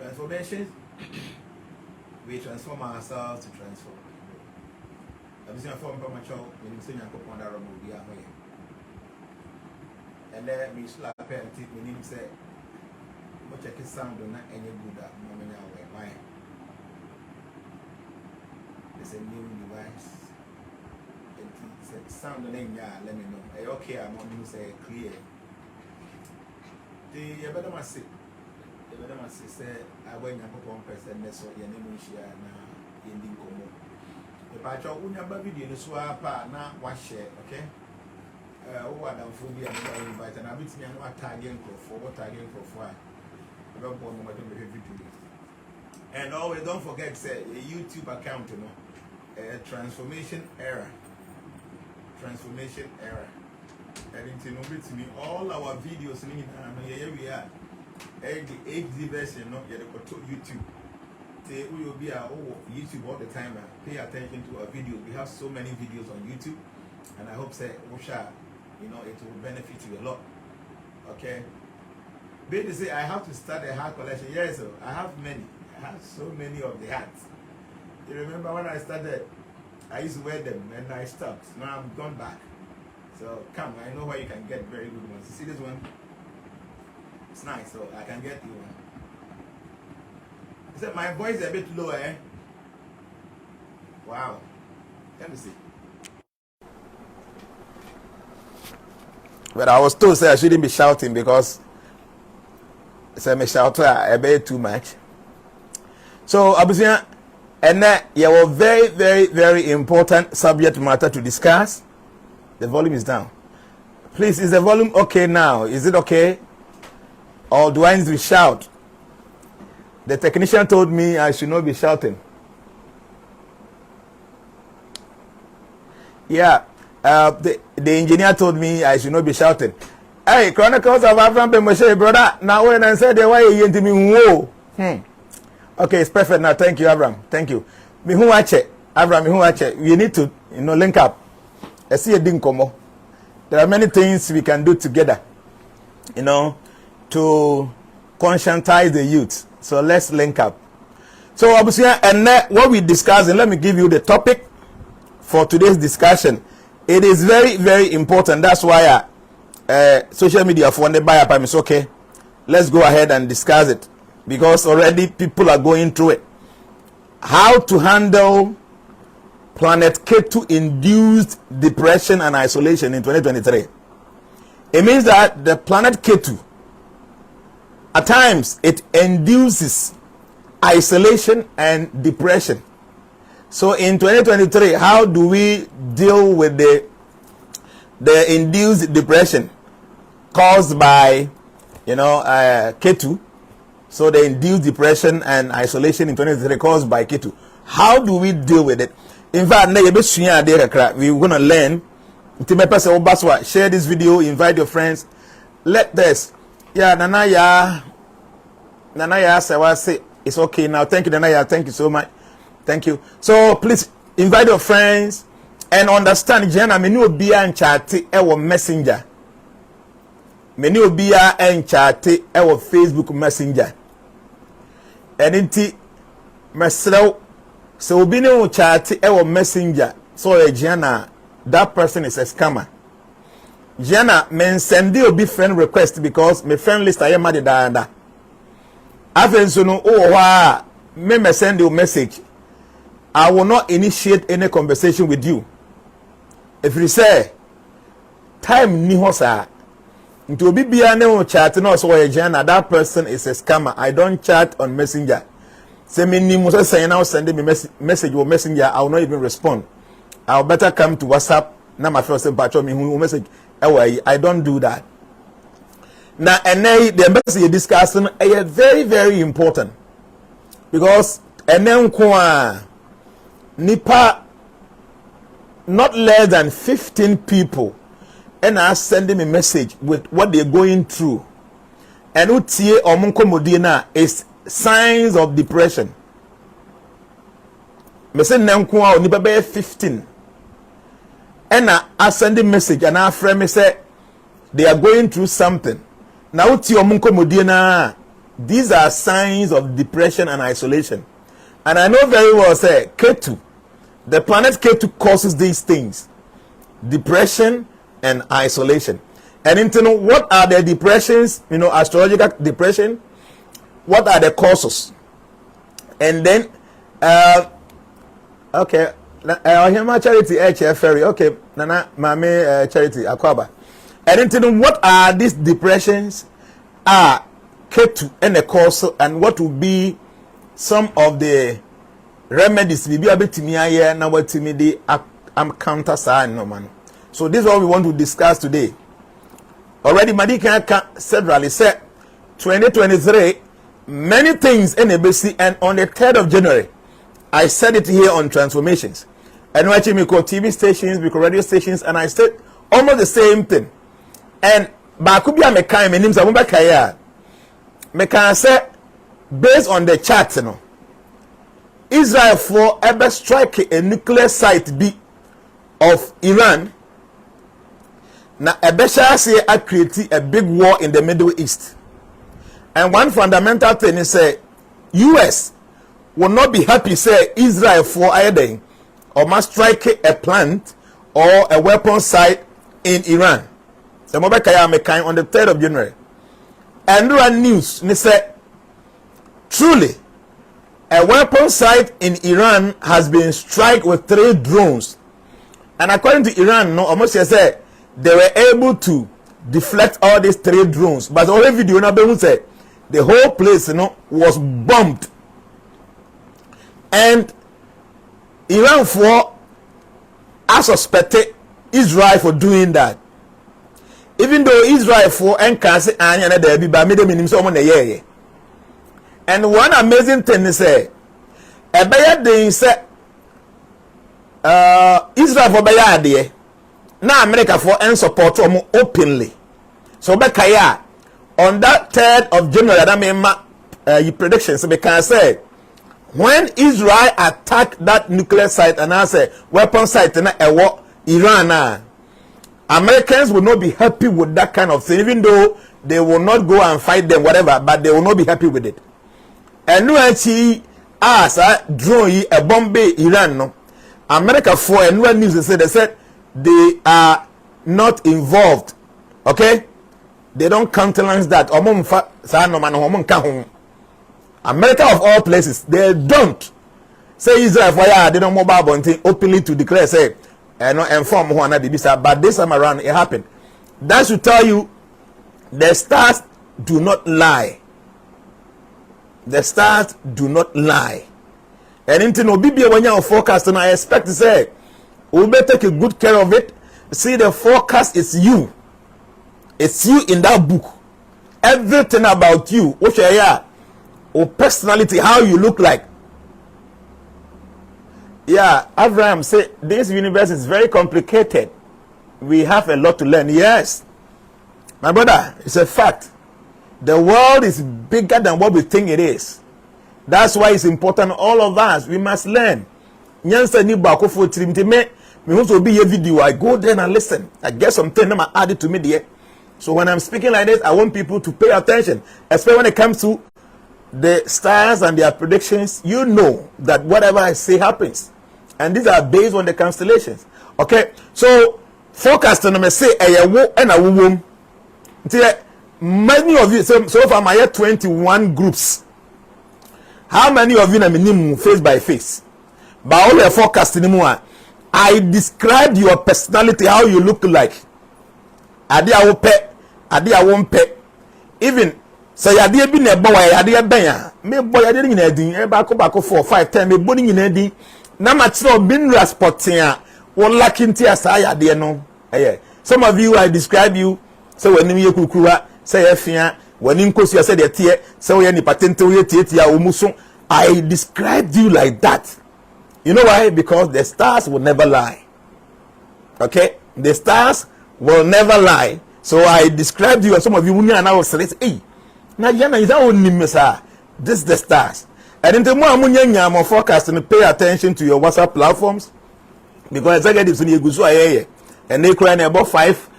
Transformation, we transform ourselves to transform. I'm saying for my child, when you say you're going to be a way. And then we slap and take me name say, what check it sound on any good that moment away. Why? It's a new device. It sound on any let me know. Okay, I'm on you say clear. The better must say. The better must say, I went up one person, that's what your name is here now in the Como. The patch of Unyaba video, the swap, now wash it, okay? What I'm for you, I'm invite and I beat me and what tagging for what tagging for why. I don't want to make a video. And always don't forget, say, a YouTube account, you know, transformation error. Transformation error. And it's in me all our videos, here we are. The HD version, not yet to YouTube. We will be YouTube all the time. Pay attention to our videos. We have so many videos on YouTube, and I hope it will benefit you a lot. Okay. Baby say I have to start a hat collection. Yes, so I have many. I have so many of the hats. You remember when I started? I used to wear them and I stopped. Now I'm gone back. So come, I know where you can get very good ones. You see this one? It's nice, so I can get you one. He said my voice is a bit low, eh? Wow. Let me see. But I was told I shouldn't be shouting because I shout a bit too much. So obviously, and that you have a very, very, very important subject matter to discuss. The volume is down. Please, is the volume okay now? Is it okay? Or do I need to shout? The technician told me I should not be shouting. Yeah, the engineer told me I should not be shouting. Hey, Chronicles of Abraham Moshe, brother. Now when I said why you into me, whoa. Okay, it's perfect now. Thank you, Abraham. Thank you. Me who watch it, Abraham. Me who watch it. We need to, link up. I see a ding como. There are many things we can do together, to conscientize the youth. So let's link up. So obviously, and what we discussed, and let me give you the topic for today's discussion. It is very, very important. That's why social media for the buyer time is okay. Let's go ahead and discuss it because already people are going through it. How to handle planet KETU induced depression and isolation in 2023. It means that the planet KETU, at times, it induces isolation and depression. So in 2023, how do we deal with the induced depression caused by, KETU? So the induced depression and isolation in 2023 caused by KETU. How do we deal with it? In fact, we're going to learn. Share this video, invite your friends. Let this. Yeah, Nanaya say it's okay now. Thank you, Nanaya. Thank you so much. Thank you. So please invite your friends and understand. Jnana menu be and chat our messenger. Menu be and chat our Facebook messenger. And inti mesel so be no chat our messenger. So Jnana, that person is a scammer. Jnana men send you be friend request because my friend list I am mad da. Afen so no me send you message. I will not initiate any conversation with you. If you say time ni hosa into bibia ne chat no so Jnana, that person is a scammer. I don't chat on messenger. Say me ni musa say now send me message or messenger, I will not even respond. I'll better come to WhatsApp. Na my first patch me who message. I don't do that. Now, and the message you're discussing is very, very important because nipa not less than 15 people and are sending me a message with what they're going through. And utie omunko modina is signs of depression. Me say nankwa nipa be 15. And I send a message and our friend me say they are going through something. Now utie omunko modina these are signs of depression and isolation. And I know very well, say, KETU, the planet KETU causes these things. Depression and isolation. And into what are the depressions, astrological depression? What are the causes? And then, okay, my charity, ferry, okay, Nana, Mame charity, Akwaba. And into what are these depressions? KETU and the cause, and what will be some of the remedies? We be able to me here now. What to me the counter sign no man. So this is what we want to discuss today. Already, Madika severally said 2023 many things in ABC, and on the 3rd of January, I said it here on transformations. And watching me call TV stations, we call radio stations, and I said almost the same thing. And Bakubia Mekai, my name's Abumba Kaya. Mekai say, based on the chart, Israel for ever strike a nuclear site B of Iran. Now, Ebesha say I create a big war in the Middle East. And one fundamental thing is say, US will not be happy say Israel for either or must strike a plant or a weapon site in Iran. The Mobakaya Mekai on the 3rd of January. And run news, they say, truly, a weapon site in Iran has been struck with 3 drones. And according to Iran, almost say they were able to deflect all these 3 drones. But the only video now say the whole place was bombed. And Iran for suspected Israel for doing that. Even though Israel for say and one amazing thing is say Israel for bayade na America for support openly. So Bekaya on that 3rd of January that mean predictions because say when Israel attacked that nuclear site and I say weapon site in Iran, Americans will not be happy with that kind of thing, even though they will not go and fight them, whatever, but they will not be happy with it. And no actually drone a bomb Iran no. America for and one news they said they are not involved. Okay? They don't countenance that. America of all places, they don't say Israel for they don't mobile bunting openly to declare say not inform who are not, but this time around it happened. That should tell you the stars do not lie. The stars do not lie. And into no BB when you're forecasting, I expect to say we better take a good care of it. See, the forecast is you. It's you in that book. Everything about you, what you are, or personality, how you look like. Yeah, Abraham said this universe is very complicated. We have a lot to learn. Yes, my brother, it's a fact. The world is bigger than what we think it is. That's why it's important. All of us, we must learn. Me want to be a video. I go there and listen. I get something that I added to me there. So when I'm speaking like this, I want people to pay attention, especially when it comes to the stars and their predictions. You know that whatever I say happens. And these are based on the constellations. Okay, so forecasting me say a wo and a womb. Many of you, so far I have 21 groups. How many of you know face by face? But all your forecasting more. I described your personality, how you look like. Adi I will pay, adi I won't pay. Even say adi be ne boy, adi benya. Me boy adi in edin. E back 4 5 10. Me body in edin. Na matro bin rasporting ya. One lacking tia say adi no. Some of you I describe you. So when you kukura, say efia. When you say the tia, so when you patent to tia umuso. I described you like that. You know why? Because the stars will never lie. Okay? The stars will never lie. So I described you, and some of you and I will say, hey, now Jnana is our name, sir. This is the stars. And in the more I'm forecasting, pay attention to your WhatsApp platforms. Because executives in Yeguzu and they cry about 5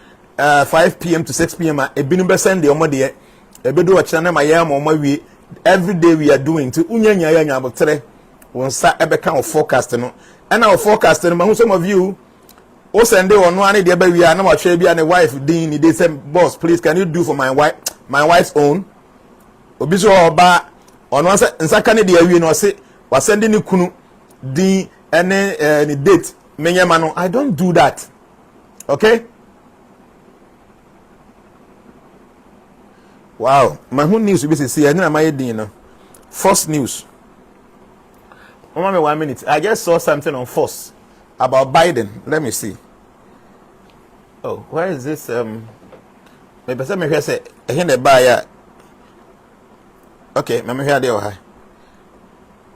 p.m. to 6 p.m. A binum send the omode. ebedo ochina na mayam o mawie every day we are doing to unyanya ya nyabotre wonsa ebeka o forecast no na o forecast no ma some of you o send dey ono ane de ba wi na ma hwe bia ne wife din ni dey say boss please can you do for my wife's own obi so oba ono nsaka ne de awie no se wa send ni kunu din ene ni date menyama no I don't do that. Okay? Wow, my whole news be say I na my din no. First news. One 1 minute. I just saw something on Force about Biden. Let me see. Oh, where is this? Maybe some here say here the buyer. Okay, me here there.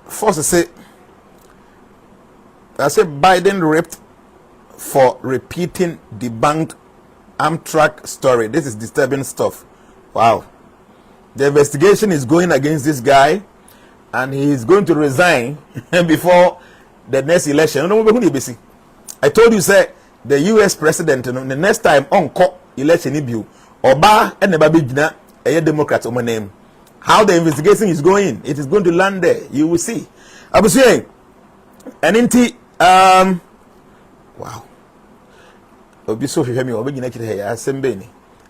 Force say. I say Biden ripped for repeating debunked Amtrak story. This is disturbing stuff. Wow. The investigation is going against this guy, and he is going to resign before the next election. I told you, say, the US president, the next time on election, Oba and the Babijna, a Democrat, name. How the investigation is going, it is going to land there. You will see. I was saying, and inti, wow.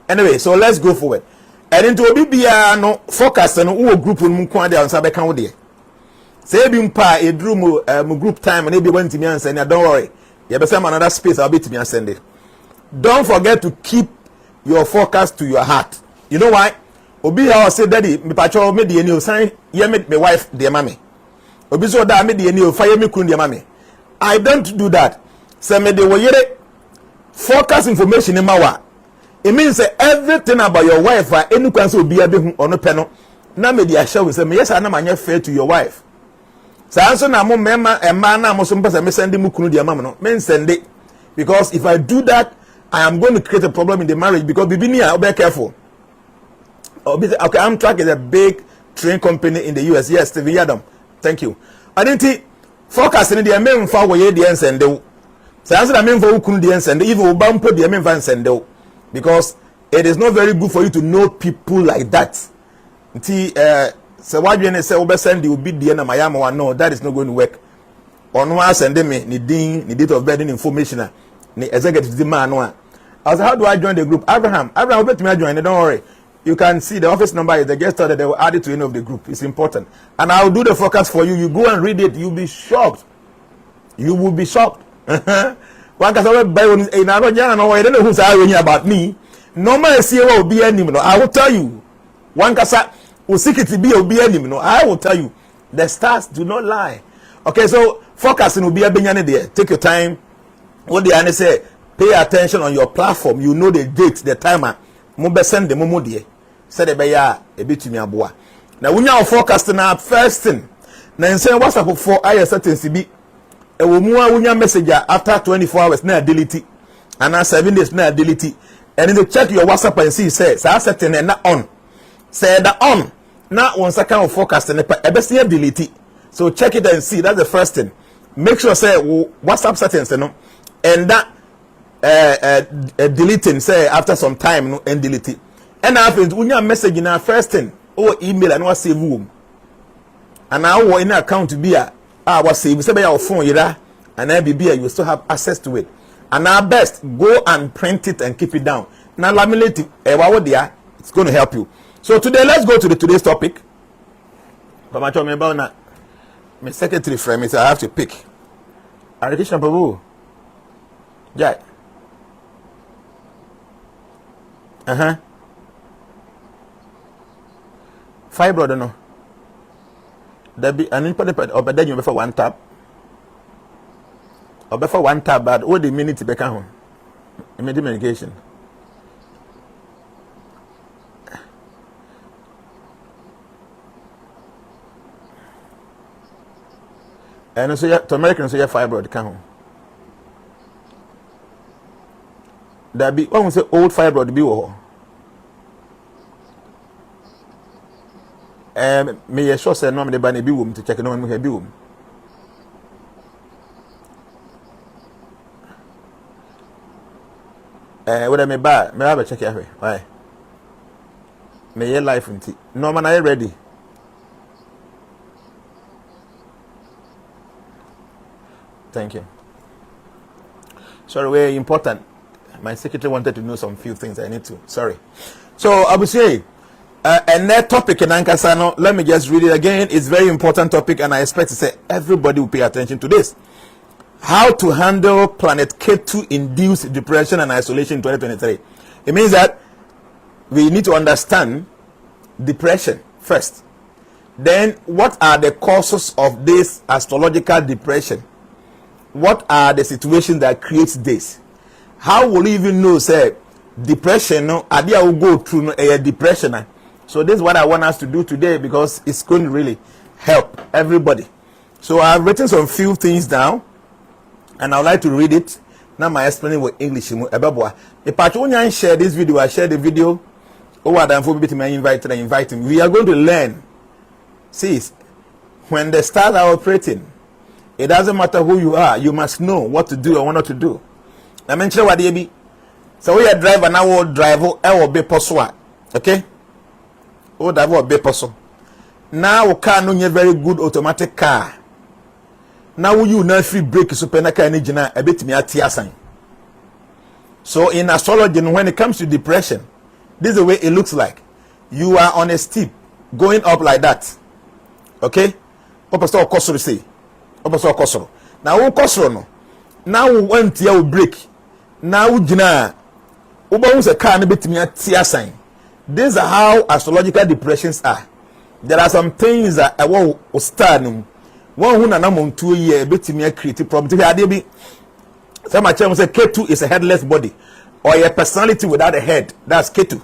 Anyway, so let's go forward. And into Obibia no focus and who group on Mukwande on Sabe County. Say Bimpa a drew group time and maybe went to me and said, don't worry, you have some another space, I'll be to me and send it. Don't forget to keep your focus to your heart. You know why? Obia said, Daddy, me patrol me the new sign, ye met my wife, dear mammy. Obiso da me the new fire me kun dear mammy. I don't do that. Say me the way focus information in my. It means that everything about your wife, any council will be able on a panel. Now, me the show say, yes, I am fair to your wife. So, answer now, member and man, I'm also sending Mukunu dear mamma. Men send it because if I do that, I am going to create a problem in the marriage because Bibinia, I'll be careful. Okay, Amtrak is a big train company in the US. Yes, Stephen Yadam. Thank you. I didn't focus in the men for where the end send. So, answer the men for Ukunu the end send. Even Bampo the men van send. Because it is not very good for you to know people like that. So why do you say send you be the Miami one? No, that is not going to work. On one send me the date of birth information, the executive demand. I was how do I join the group? Abraham, let me join. Don't worry. You can see the office number is the guest that they will add it to any of the group. It's important. And I'll do the forecast for you. You go and read it, you'll be shocked. You will be shocked. One can say, I don't know who's arguing about me. Normal see will be enemy. I will tell you. One can say, will be enemy. I will tell you. The stars do not lie. Okay, so focusing will be a binyane there. Take your time. What the answer say? Pay attention on your platform. You know the date, the timer. Mube send the momo there. Say the beya a bit to me aboa. Now when you are forecasting our first thing, now say what's up for I certain CB. A woman message after 24 hours na delete and now 7 days na delete and then you check your WhatsApp and see says I setting and not on say that on now one second of forecast and a delete so check it and see. That's the first thing. Make sure say WhatsApp settings and that deleting say after some time and delete it and happens when you message in our first thing or email and what save room and now in account to be a was save say your phone and then you will still have access to it. And now best go and print it and keep it down. Now laminate it, it's going to help you. So today let's go to today's topic. But my about my secretary frame is I have to pick. Arikishan Babu. Yeah. Fibroid no. There be an important or then you before one tap. Or before one tab, but all the minute to become immediate medication. And so to Americans, so your fibroid come. There be one say old fibroid be or me a sure say normally by be womb to check no one be womb. What I may buy, may I have a check here? Why? May your life in tea. Norman, are you ready? Thank you. Sorry, very important. My secretary wanted to know some few things. I need to. Sorry. So I would say, and that topic in Ankasano, let me just read it again. It's a very important topic, and I expect to say everybody will pay attention to this. How to handle planet KETU induced depression and isolation in 2023. It means that we need to understand depression first. Then, what are the causes of this astrological depression? What are the situations that creates this? How will you even know, say, depression, no, idea will go through a depression. So this is what I want us to do today, because it's going to really help everybody. So I've written some few things down, and I would like to read it. Now my explaining with English. If I share this video, I share the video. Invite him. We are going to learn. See, when the stars are operating, it doesn't matter who you are. You must know what to do and what not to do. I mentioned what they be. So we are driver now. Will drive. I will be possible. Okay. Oh, that will be possible. Now car no very good automatic car. Now you not free brake super na car Jnana a bit me at sign. So in astrology, when it comes to depression, this is the way it looks like. You are on a steep going up like that. Okay? Opposite kosoro say. Opposite kosoro. Now kosoro no. Now one tia will break. Now Jnana. Uba a car na bit me at sign. These are how astrological depressions are. There are some things that I will start. One who na namon 2 year bit me create problem. Some say KETU is a headless body, or a personality without a head. That's KETU.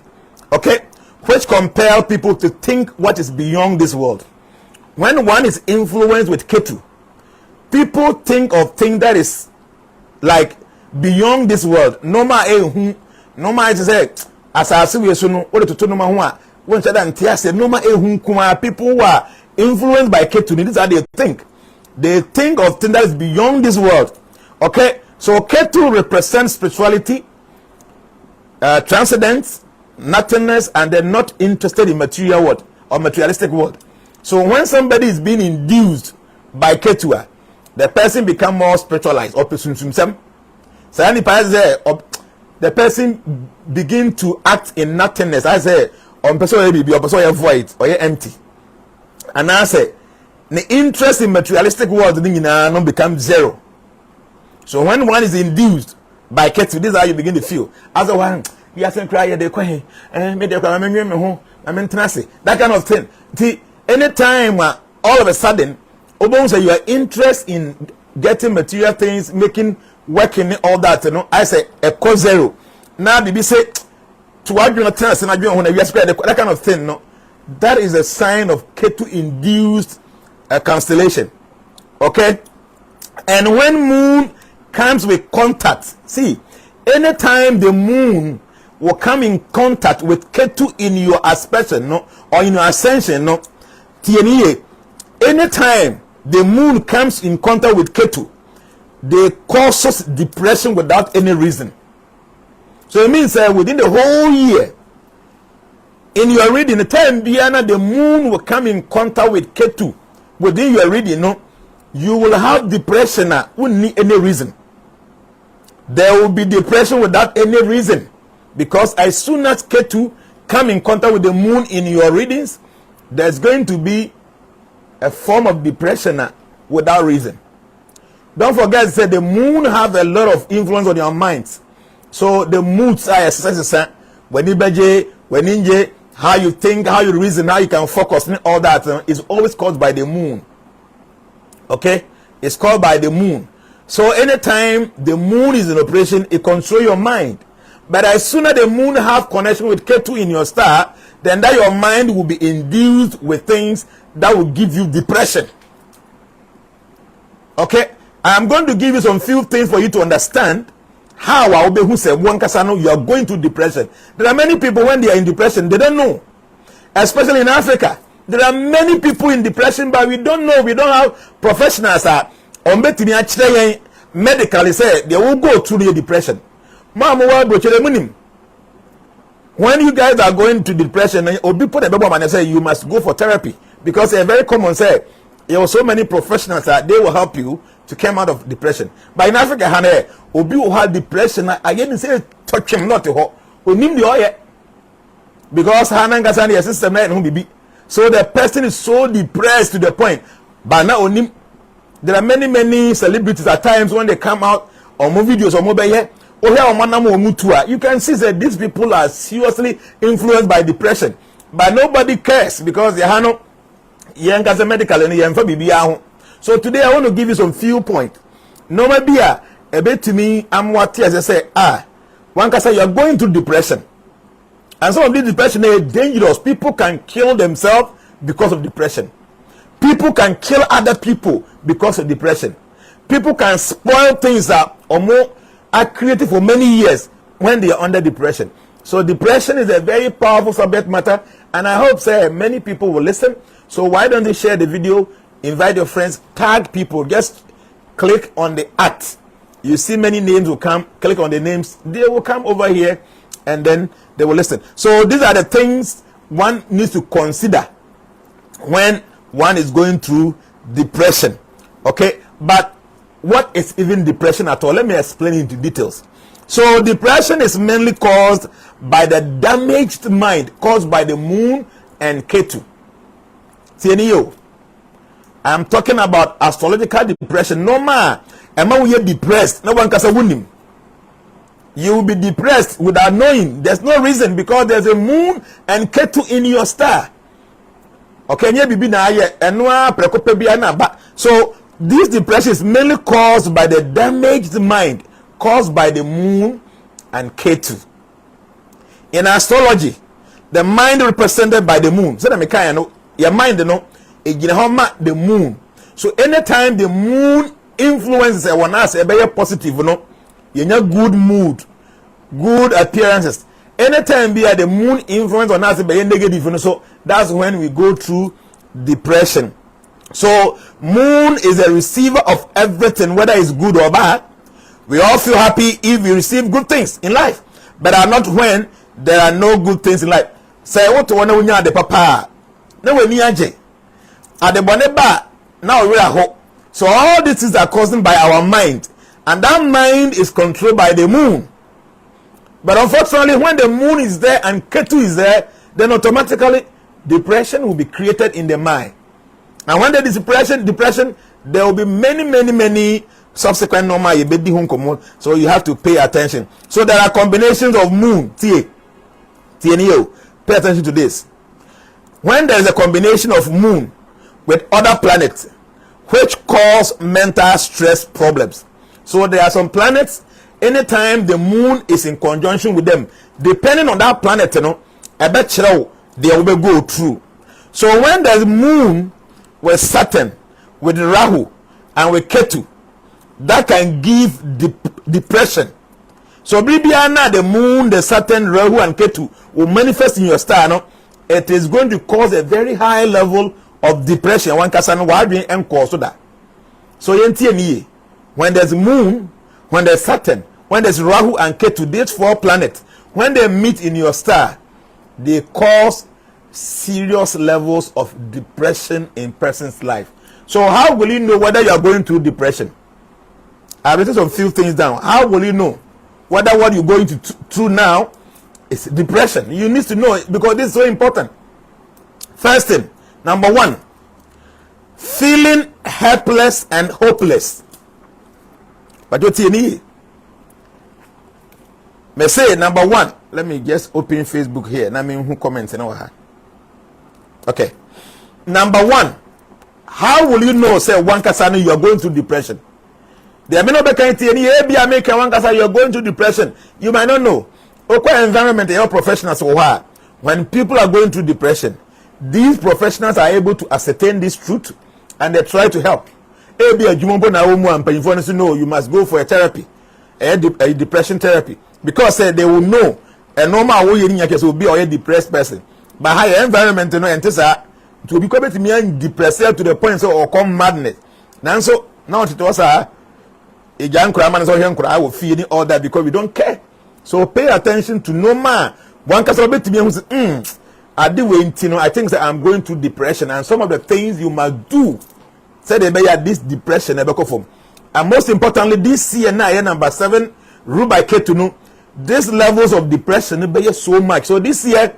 Okay? Which compel people to think what is beyond this world. When one is influenced with KETU, people think of things that is like beyond this world. Normal is say as I see we no what to no ma when say normal people who are influenced by KETU, this is how they think. They think of things that is beyond this world. Okay? So KETU represents spirituality, transcendence, nothingness, and they're not interested in material world or materialistic world. So when somebody is being induced by KETU, the person become more spiritualized or the person begin to act in nothingness. I say on person be void or empty. And I say the interest in materialistic world become zero. So when one is induced by KETU, this is how you begin to feel. As a one, you have to cry, that kind of thing. Anytime all of a sudden, you are interested in getting material things, making, working, all that, I say a cause zero. Now, the say to argue not that kind of thing, no, that is a sign of KETU induced constellation. Okay? And when moon comes with contact, see, anytime the moon will come in contact with KETU in your ascension, no, or in your ascension, no, anytime the moon comes in contact with KETU, they causes depression without any reason. So it means within the whole year, in your reading, the time the moon will come in contact with KETU within your reading, no, you will have depression without any reason. There will be depression without any reason, because as soon as KETU come in contact with the moon in your readings, there's going to be a form of depression without reason. Don't forget, say the moon have a lot of influence on your minds. So the moods are exercises when you how you think, how you reason, how you can focus, all that is always caused by the moon. Okay, it's called by the moon. So anytime the moon is in operation, it controls your mind. But as soon as the moon have connection with KETU in your star, then that your mind will be induced with things that will give you depression. Okay, I'm going to give you some few things for you to understand how who say one kasano you are going to depression. There are many people when they are in depression, they don't know. Especially in Africa, there are many people in depression, but we don't know. We don't have professionals medically say they will go through the depression. when you guys are going to depression, people and say you must go for therapy, because it's very common. Say there are so many professionals that they will help you to come out of depression. But in Africa, Hane, obi who had depression, I didn't say touch him not to ho. Onim the oye, because Hanan Gasani system who be. So the person is so depressed to the point. But now onim, there are many celebrities at times when they come out or movie videos or mobile here. You can see that these people are seriously influenced by depression, but nobody cares because they have no medical and so today I want to give you some few points. No maybe a bit to me, I'm what as I say, one can say you are going through depression, and some of this depression is dangerous. People can kill themselves because of depression. People can kill other people because of depression. People can spoil things that or more are created for many years when they are under depression. So depression is a very powerful subject matter, and I hope many people will listen. So why don't they share the video, invite your friends, tag people, just click on the @ you see many names will come, click on the names, they will come over here and then they will listen. So these are the things one needs to consider when one is going through depression. Okay, but what is even depression at all? Let me explain into details. So depression is mainly caused by the damaged mind caused by the moon and KETU. I'm talking about astrological depression. No man, when you're depressed, no one can say him. You will be depressed without knowing. There's no reason, because there's a moon and KETU in your star. Okay, so this depression is mainly caused by the damaged mind caused by the moon and KETU. In astrology, the mind represented by the moon. So your mind, the moon. So anytime the moon influences one as a very positive, you have good mood, good appearances. Anytime the moon influence on us be negative, so that's when we go through depression. So moon is a receiver of everything, whether it's good or bad. We all feel happy if we receive good things in life, but are not when there are no good things in life. Say what to wanna the papa. No we niaje. At the boneba now we are hope. So all these things are caused by our mind, and that mind is controlled by the moon. But unfortunately, when the moon is there and KETU is there, then automatically depression will be created in the mind. And when there is depression, there will be many subsequent normal. So you have to pay attention. So there are combinations of moon, pay attention to this. When there is a combination of moon with other planets, which cause mental stress problems. So there are some planets, anytime the moon is in conjunction with them, depending on that planet, I bet they will go through. So when there's moon with Saturn, with Rahu, and with KETU, that can give depression. So Bibiana, the moon, the Saturn, Rahu, and KETU will manifest in your star. It is going to cause a very high level of depression. One can why and cause that. So when there's moon, when there's Saturn, when there's Rahu and KETU, these 4 planets, when they meet in your star, they cause serious levels of depression in person's life. So how will you know whether you are going through depression? I've written some few things down. How will you know whether what you're going through now is depression? You need to know it, because this is so important. First thing, number 1, feeling helpless and hopeless. But what you need? Me say number 1. Let me just open Facebook here. And I mean who comments and all that. Okay. Number 1. How will you know, say, one kasani you are going through depression? There may not be any ABA make one kasani you are going through depression. You might not know. Okay, environment, your professionals when people are going through depression, these professionals are able to ascertain this truth and they try to help. ABA Jumbo na umu and pay know you must go for a therapy, a depression therapy, because they will know a normal way in your case will be a depressed person. But higher environment, and to be quite depressed to the point or come madness. Now, so now it was a young craman, so young I will feed all that because we don't care. So pay attention to no man One can be to me who says, I do wait, I think that I'm going through depression, and some of the things you must do, say they may have this depression, and most importantly, this CNI number 7, ruled by KETU, these levels of depression be so much. So this year,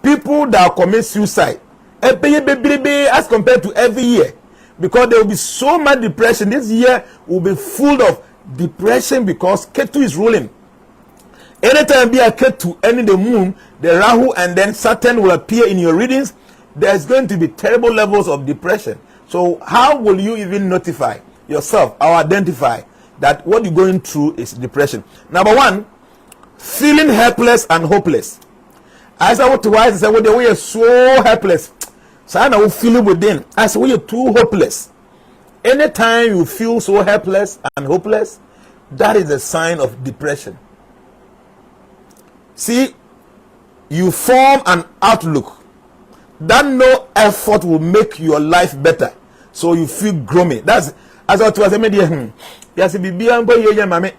people that commit suicide, as compared to every year, because there will be so much depression. This year will be full of depression because KETU is ruling. Anytime be a KETU ending the moon, the Rahu and then Saturn will appear in your readings. There's going to be terrible levels of depression. So how will you even notify yourself or identify that what you're going through is depression? Number one, feeling helpless and hopeless. I said what to why I said well, we are so helpless. So I know feel within. I said we are too hopeless. Anytime you feel so helpless and hopeless, that is a sign of depression. See, you form an outlook that no effort will make your life better, so you feel grummy. That's as I was saying. Yes, be ampo ye mame.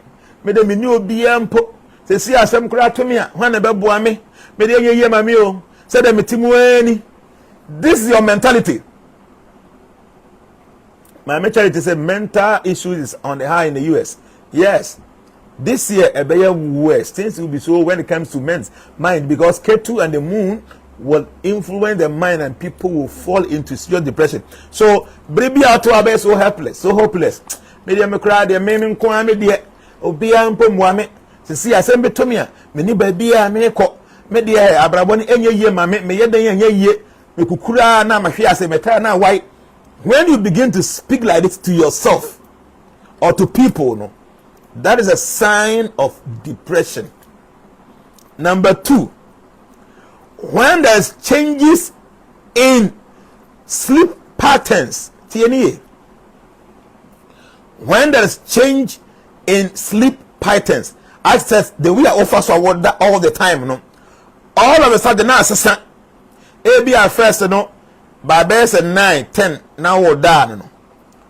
Me de me ni obi ampo. Se si asem kura to me a hwan na be boa me. Me de ye mame o. Se de metimu ani. This is your mentality. My mentality said mental issues is on the high in the US. Yes. This year, a better worse. Things will be so when it comes to men's mind, because KETU and the moon will influence the mind and people will fall into serious depression. So, baby, out to be so helpless, so hopeless. Media me cry, they may me call me dear. Obia and Pomwame. To see a send to me, many baby, I may call media Abraboni any year, my me ye, me kukura na my fear say metana white. When you begin to speak like this to yourself or to people, no. That is a sign of depression. Number two, when there's changes in sleep patterns, when there's change in sleep patterns, I said the way I offer so all the time, no, all of a sudden now, ABR first, no, by best 9, 10, now we're done, no.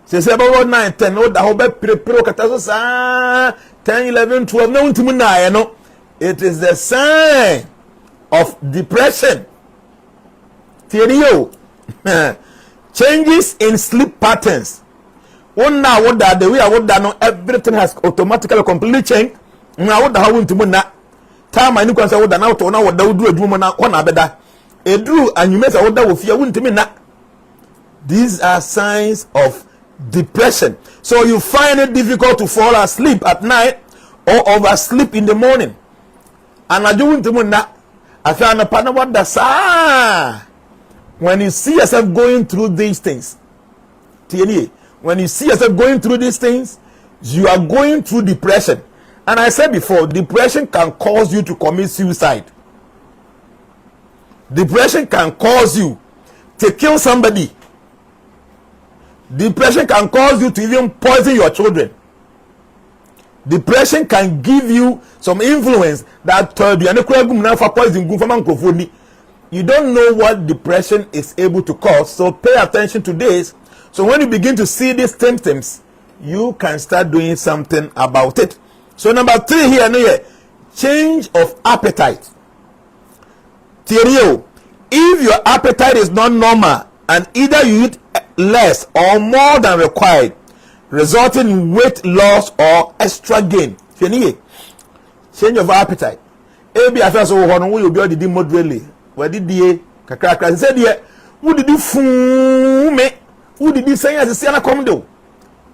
Say about 9, 10, no, the whole pre-pro 10, 11, 12, no, to me now, no. It is the sign of depression. Changes in sleep patterns. One now, what that the way I would know everything has automatically completely changed. Now, what the how to muna time I knew can say what now to now what they would do a woman on a better. A drew and you mess what that will fear wouldn't me now. These are signs of depression. So you find it difficult to fall asleep at night or oversleep in the morning. And I do that. I found a partner what that's when you see yourself going through these things. When you see yourself going through these things, you are going through depression. And I said before, depression can cause you to commit suicide. Depression can cause you to kill somebody. Depression can cause you to even poison your children. Depression can give you some influence that you don't know what depression is able to cause. So pay attention to this. So when you begin to see these symptoms, you can start doing something about it. So number 3 here, change of appetite. If your appetite is not normal and either you eat less or more than required, resulting in weight loss or extra gain. Change of appetite. Maybe I feel so when we will be the moderately. Where did the kakra said here? Who did you fool me? Who did you say as a Siana come do?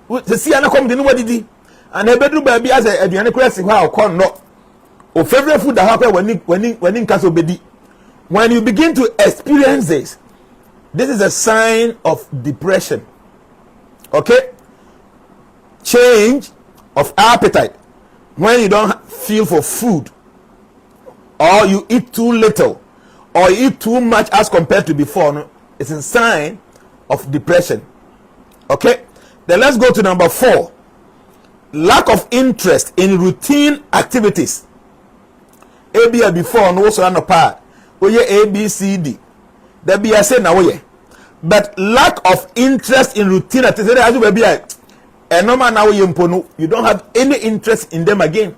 The Siana come do what did he? And a bedroom baby as a Diana how corn no. Or favorite food that happen when in castle bedi. When you begin to experience this is a sign of depression. Okay? Change of appetite. When you don't feel for food, or you eat too little, or you eat too much as compared to before, no? It's a sign of depression. Okay? Then let's go to number 4. Lack of interest in routine activities. ABA before no so no part. Oye ABCD. There be I say now oye. But lack of interest in routine activities as you be and normal now you don't have any interest in them again.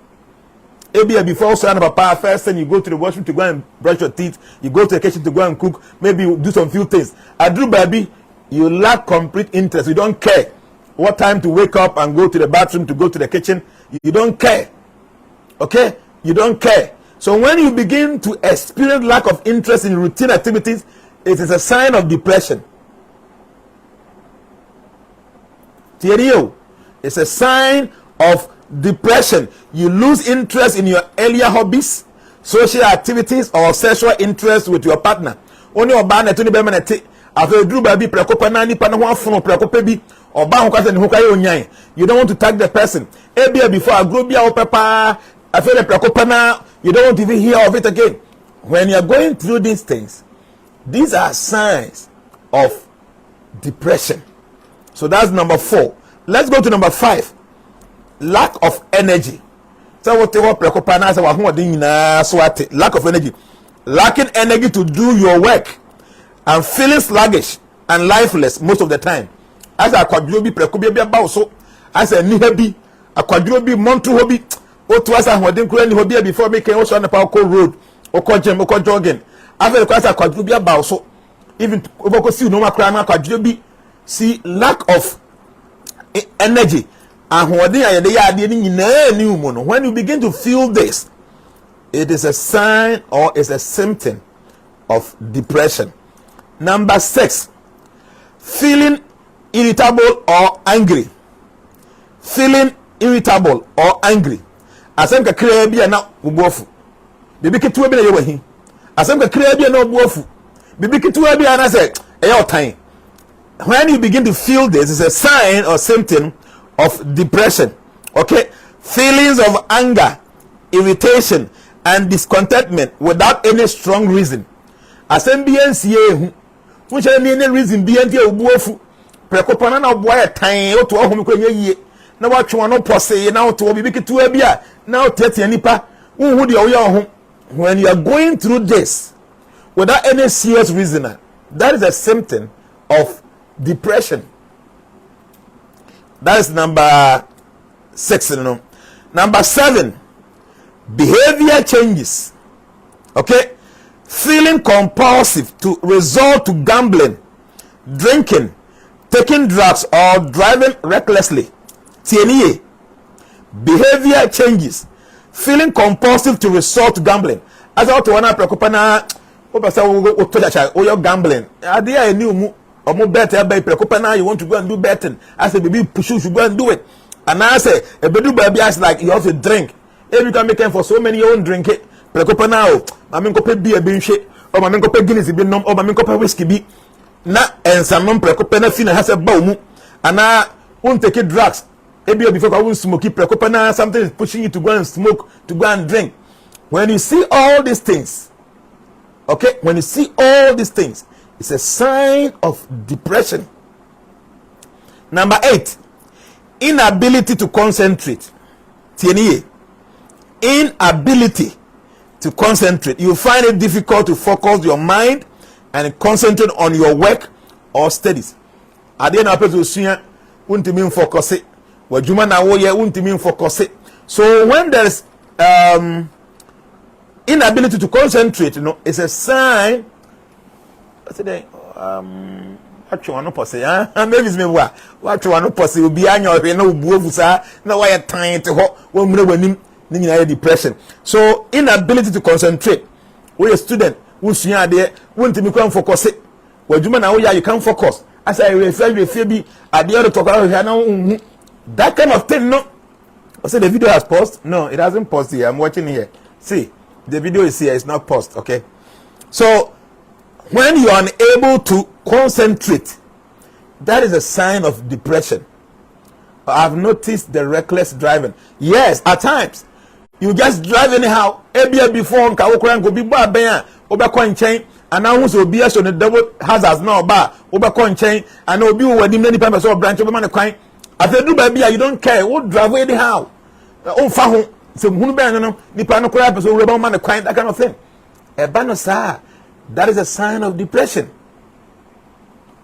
Maybe before son of papa, first thing you go to the washroom to go and brush your teeth, you go to the kitchen to go and cook, maybe you do some few things. Adru baby, you lack complete interest. You don't care what time to wake up and go to the bathroom, to go to the kitchen. You don't care. Okay? You don't care. So when you begin to experience lack of interest in routine activities, it is a sign of depression. It's a sign of depression. You lose interest in your earlier hobbies, social activities, or sexual interest with your partner. Only obana to ni be menete afa duru ba bi prekopa na nipa na ho afono prekopa bi oba ho kwase ne ho kwaye onyan. You don't want to tag the person. Ebia before agro bia opepa afa the prekopa na, you don't want to even hear of it again. When you are going through these things, these are signs of depression. So that's number 4. Let's go to number 5. Lack of energy. So what lack of energy. Lacking energy to do your work and feeling sluggish and lifeless most of the time. As a quadrubi prekubia bauso, as a nihabi, a quadrubi montu hobby, or to us a wedding currently hobby before making also on the Pauko road, or Kojam, or jogging. After the class a quadrubia bauso, even Obokosi no macrana quadrubi, see lack of energy. And when you begin to feel this, it is a sign or is a symptom of depression. Number 6, feeling irritable or angry. Feeling irritable or angry. Asemka krebi na ubofu. Bibi kitu bi na yewahi. Asemka krebi na ubofu. Bibi kitu bi na say eyo tan. When you begin to feel this, it's a sign or symptom of depression. Okay? Feelings of anger, irritation, and discontentment without any strong reason. Asembnca which any reason BNT obuofu prekopana na oboa tan o to ohum kwenye yie na watwe no pose na to bibi kitu bia na o tete nipa unhu de oya ohum. When you are going through this without any serious reason, that is a symptom of depression. That is number 6. Number 7, behavior changes. Okay? Feeling compulsive to resort to gambling, drinking, taking drugs, or driving recklessly. TNE. Behavior changes. Feeling compulsive to resort to gambling. As I to wanna prekopana, o gambling. Idea a new or more better by prekopana, you want to go and do betting. I say baby push you should go and do it. And I say a baby baby is like you have to drink. If you can make them for so many, you won't drink it. Prekopana, I mean, copy beer being shit, or my copy Guinness be numb, or my copy whiskey be not and some non prekopana fin has a boom, and I won't take it drugs. Maybe before I won't smoke it, prekopana, something is pushing you to go and smoke, to go and drink. When you see all these things, okay, when you see all these things, it's a sign of depression. Number 8, inability to concentrate. TNE. Inability to concentrate. You find it difficult to focus your mind and concentrate on your work or studies. At the end of the day, you focus it. So when there's inability to concentrate, it's a sign. Maybe it's me what you want to pursue be annual no buovusa no why time to when depression. So inability to concentrate. We a student who see there want to become focus it. When you can't focus. As I refer be at the other talk now that kind of thing. No, I said the video has paused. No, it hasn't paused here. I'm watching here. See, the video is here. It's not paused. Okay, so when you are unable to concentrate, that is a sign of depression. I've noticed the reckless driving. Yes, at times you just drive anyhow. Before go be bar chain and now who's be on the double hazards now bar chain and will be with many members of branch of man coin. If you do baby, you don't care. What drive anyhow? Oh, fahu some hunban nipa no crap so rebel man coin, that kind of thing. That is a sign of depression.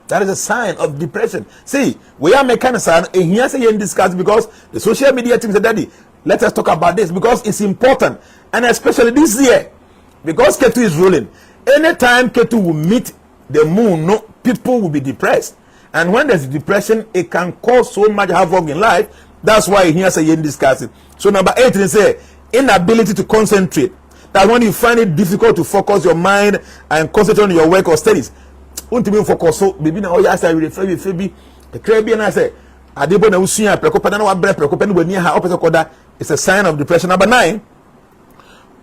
That is a sign of depression. See, we are making a sign, and here say in discuss because the social media things are daddy. let us talk about this because it's important, and especially this year, because KETU is ruling. Anytime KETU will meet the moon, no, people will be depressed. And when there's depression, it can cause so much havoc in life. That's why here say you discuss it. So number 8 is say inability to concentrate. That when you find it difficult to focus your mind and concentrate on your work or studies. Until focus so baby na oya say refer be the crabby na say adebo na usua prekopa na wa bre prekopa no bani ha opese koda. It's a sign of depression. Number 9,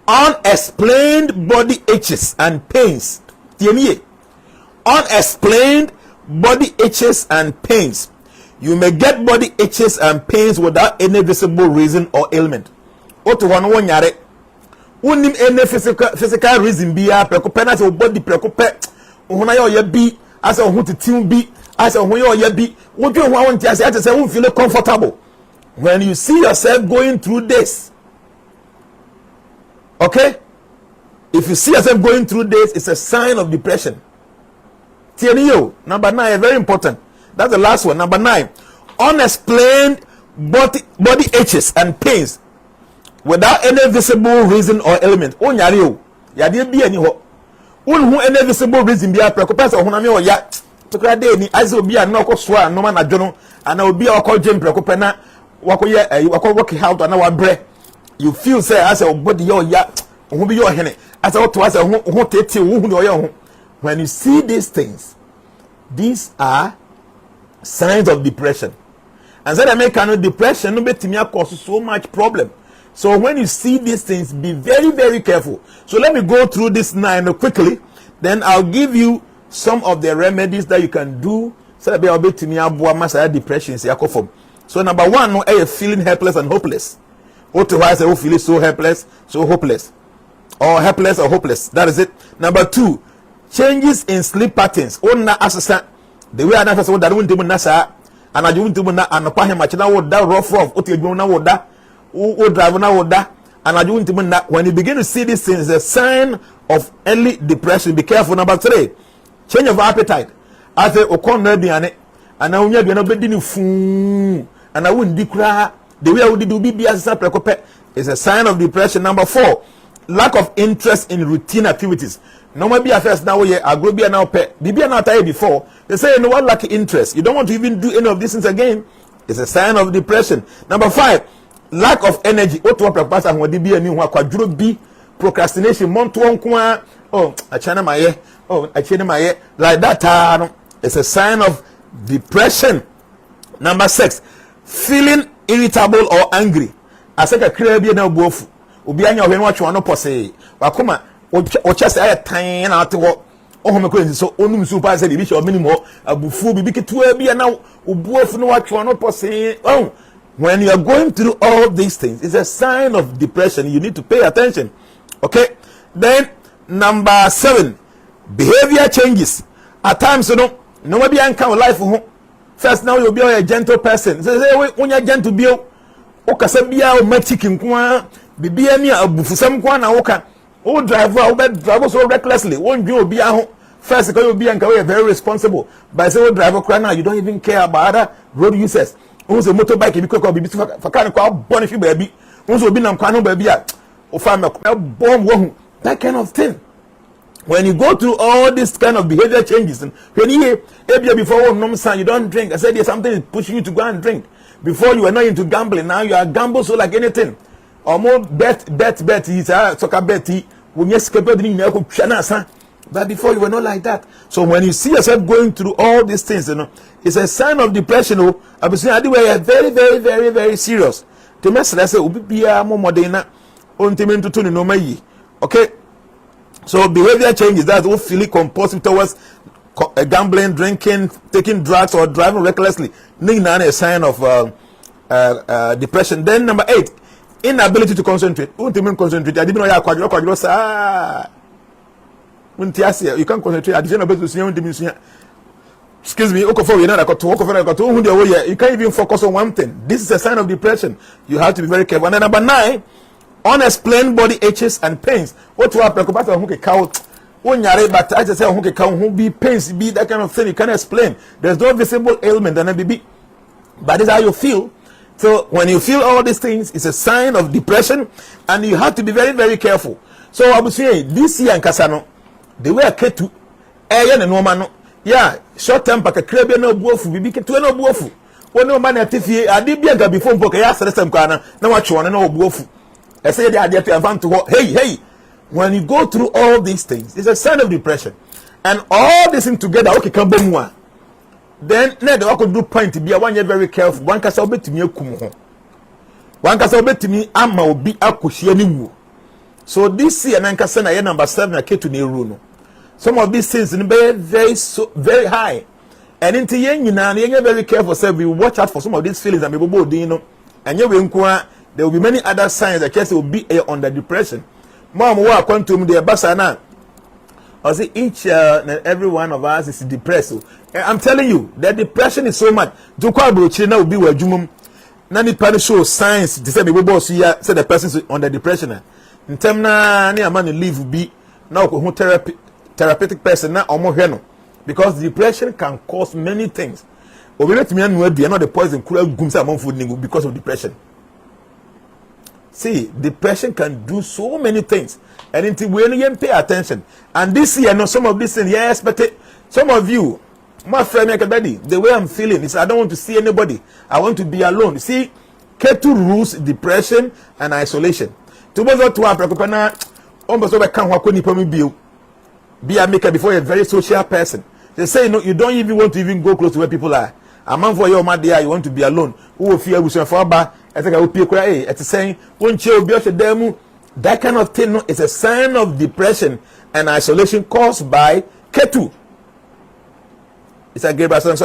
unexplained body aches and pains. Unexplained body aches and pains. You may get body aches and pains without any visible reason or ailment. Oto one one yare. Unim any physical reason be a preoccupation as body preoccupation. Uhuna yo be as a who to team be as a who yo be. What you want to say? I say who feel comfortable when you see yourself going through this. Okay, if you see yourself going through this, it's a sign of depression. Number 9, very important. That's the last one. Number 9, unexplained body aches and pains without any visible reason or ailment. Oh, nyari yadi be any ho. Who any visible reason be a preoccupation or hunami or ya. To cry day ni as will be a no swa no man a jono and I will be a call Jim preoccupana wako ye wako working out and our breath. You feel say as a body your ya who be your henny as I to us a who take you. When you see these things, these are signs of depression. And so they make kind of depression, no cause so much problem. So when you see these things, be very, very careful. So let me go through this 9 quickly. Then I'll give you some of the remedies that you can do. So that be able to depression. So number 1, no, feeling helpless and hopeless. What do I say? Who feel so helpless, so hopeless, or helpless or hopeless? That is it. Number 2, changes in sleep patterns. Onna asasa the way anafasa wo da wonte mu nasa anaju wonte mu na anopa he machi na wo da rough ote edwum na wo da wo drive na wo da anaju wonte mu na. When you begin to see these things, it's a sign of early depression. Be careful. Number 3, change of appetite. As a okon na aduane ana wonya aduane obedi ni fu ana wondi kura the way wo do bibi asasa prekope is a sign of depression. Number 4, lack of interest in routine activities. No maybe affairs now ye agrobia now pe bibia now tie before they say no one lack interest, you don't want to even do any of these things again. It's a sign of depression. Number 5, lack of energy. What to prepare and what be any one quadro be procrastination month one kwa oh I chana my oh I chana my like that. It's a sign of depression. Number 6, feeling irritable or angry. I said a crabby now both ubi anya when watch one pose wakoma o chest ay tan na ate ho ohome ko nsi so onum super say bi sho minimum abufu bibi ketua bi na obuofu no watch one pose. Oh, when you are going through all these things, it's a sign of depression. You need to pay attention. Okay, then number 7, behavior changes. At times you know no be anka life ho. First now you'll be a gentle person. Say when you're gentle be o kasa bia o matic nko bibia ni abufusam kwa na woka o driver o be driver so recklessly won dwe obi aho. First because obi anka we are very responsible, but say o driver kwa na you don't even care about other road users. O say motorbike bi kwa bibi fa kan kwa bonish baby o say obi nam kwa no baby a o fa me bomb wo that kind of thing. When you go through all this kind of behavior changes, and when you hear before you don't drink, I said there's something is pushing you to go and drink. Before you were not into gambling, now you are gamble so like anything. Or more bet is a soccer betty when you escape but before you were not like that. So when you see yourself going through all these things, you know, it's a sign of depression. I was saying are very, very, very, very serious. To me, I say ubibia mo modena ontimentu to no mai. Okay. So behavior changes, that will feel compulsive towards gambling, drinking, taking drugs, or driving recklessly. A sign of depression. Then number 8, inability to concentrate. I didn't know you can't concentrate. Excuse me, you can't even focus on one thing. This is a sign of depression. You have to be very careful. And then number 9, unexplained body aches and pains. What you are preoccupied with cow? But I just say who be pains, be that kind of thing. You can't explain. There's no visible ailment and be. But this is how you feel. So when you feel all these things, it's a sign of depression, and you have to be very, very careful. So I would say this year in Kasano, the way I KETU, and no, yeah, short term, but a crabby no buofu, we became to no buofu. When no man at Tiffy, I did be before Poke, I said some kind of no watch one and no buofu. I say the idea to advance to hey, when you go through all these things, it's a sign of depression. And all this thing together, okay, come boom one. Then the work do point to be a 1 year very careful. One can be to me kumo. One can be to me, I'm will be a cushion. So this year, and can I number 7 I KETU Neruno. Some of these things in very high. And into Jnana, you're very careful, so we watch out for some of these feelings and we will do, you know. And you will inquire, there will be many other signs that case will be under depression. Mom, who are come to me, the Basana. I say each and every one of us is depressed. I'm telling you, the depression is so much. Do quite broaching now will be where Jumum. Nani pan show signs to say we boss here, say the person is under depression. In term na any man leave will be now who therapeutic person na or more because depression can cause many things. Obi let me know the poison could gum some food because of depression. See, depression can do so many things, and until we only pay attention. And this year, know some of these things, yes, but some of you, my friend, the way I'm feeling is I don't want to see anybody. I want to be alone. See, KETU rules depression and isolation. To be a maker before you're a very social person. They say no, you don't even want to even go close to where people are. A man for your mother, you want to be alone. Who will fear with your father? I think I will be crying. It's saying, won't you be demo? That kind of thing is a sign of depression and isolation caused by KETU. It's a great person.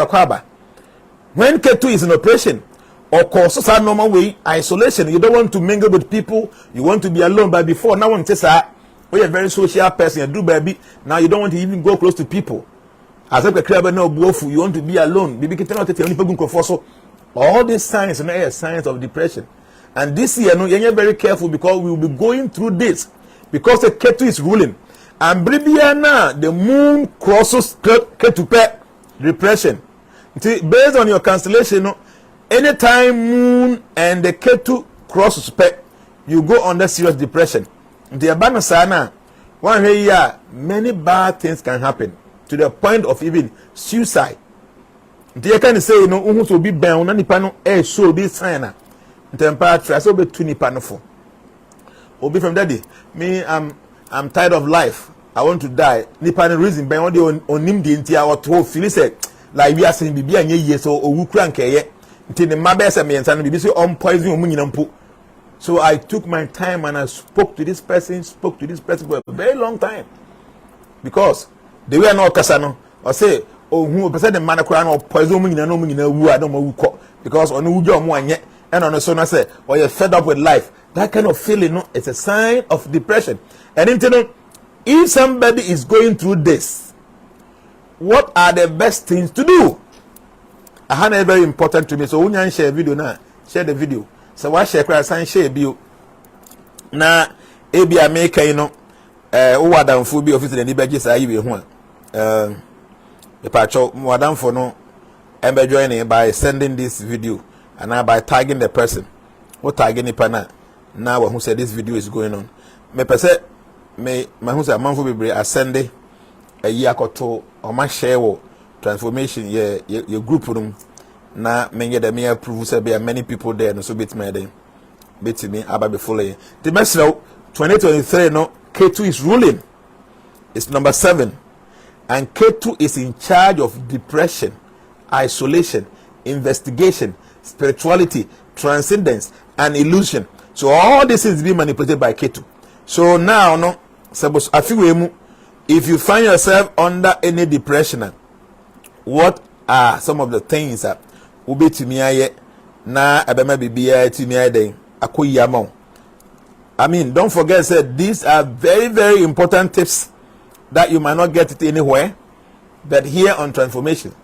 When KETU is in operation or causes a normal way, isolation, you don't want to mingle with people, you want to be alone. But before, now one says, you're a very social person, you do baby, now you don't want to even go close to people. As if you want to be alone. All these signs are signs of depression. And this year, you're very careful because we will be going through this. Because the KETU is ruling. And Bribiana, the moon crosses KETU depression. Based on your constellation, anytime moon and the KETU crosses you go under serious depression. The Abanasana, one year, many bad things can happen to the point of even suicide. They can say, who will be bound and the air show this sign. Temperature, I saw be 20 panel. Obi from daddy, me, I'm tired of life. I want to die. Nipan reason, but on him the entire or to feel it like we are saying, be a year so or who crank until the mabes and be so on poison. So I took my time and I spoke to this person for a very long time. Because they were not Casano or say, oh, who percent the man or poison no I don't know because on who you're one yet and on the son I say, or you're fed up with life. That kind of feeling, it's a sign of depression. And if somebody is going through this, what are the best things to do? I had a very important to me. So when you share video now, share the video. So what share class and share bio. Na ebi America, who are down full be office and the badges are even one. The patch of Madame for no and joining by sending this video and now by tagging the person. What tagging the pana now who said this video is going on. Me pese me who say man for be ascend a year or two or my share transformation your group room na me the me approve say be many people there no so bit me then bit me aba be follow the message 2023 no KETU is ruling. It's number 7. And KETU is in charge of depression, isolation, investigation, spirituality, transcendence, and illusion. So all this is being manipulated by KETU. So now, no, if you find yourself under any depression, what are some of the things that will be to me na abema bibia to me day akoyamo? I mean, don't forget that these are very, very important tips that you might not get it anywhere, but here on transformation.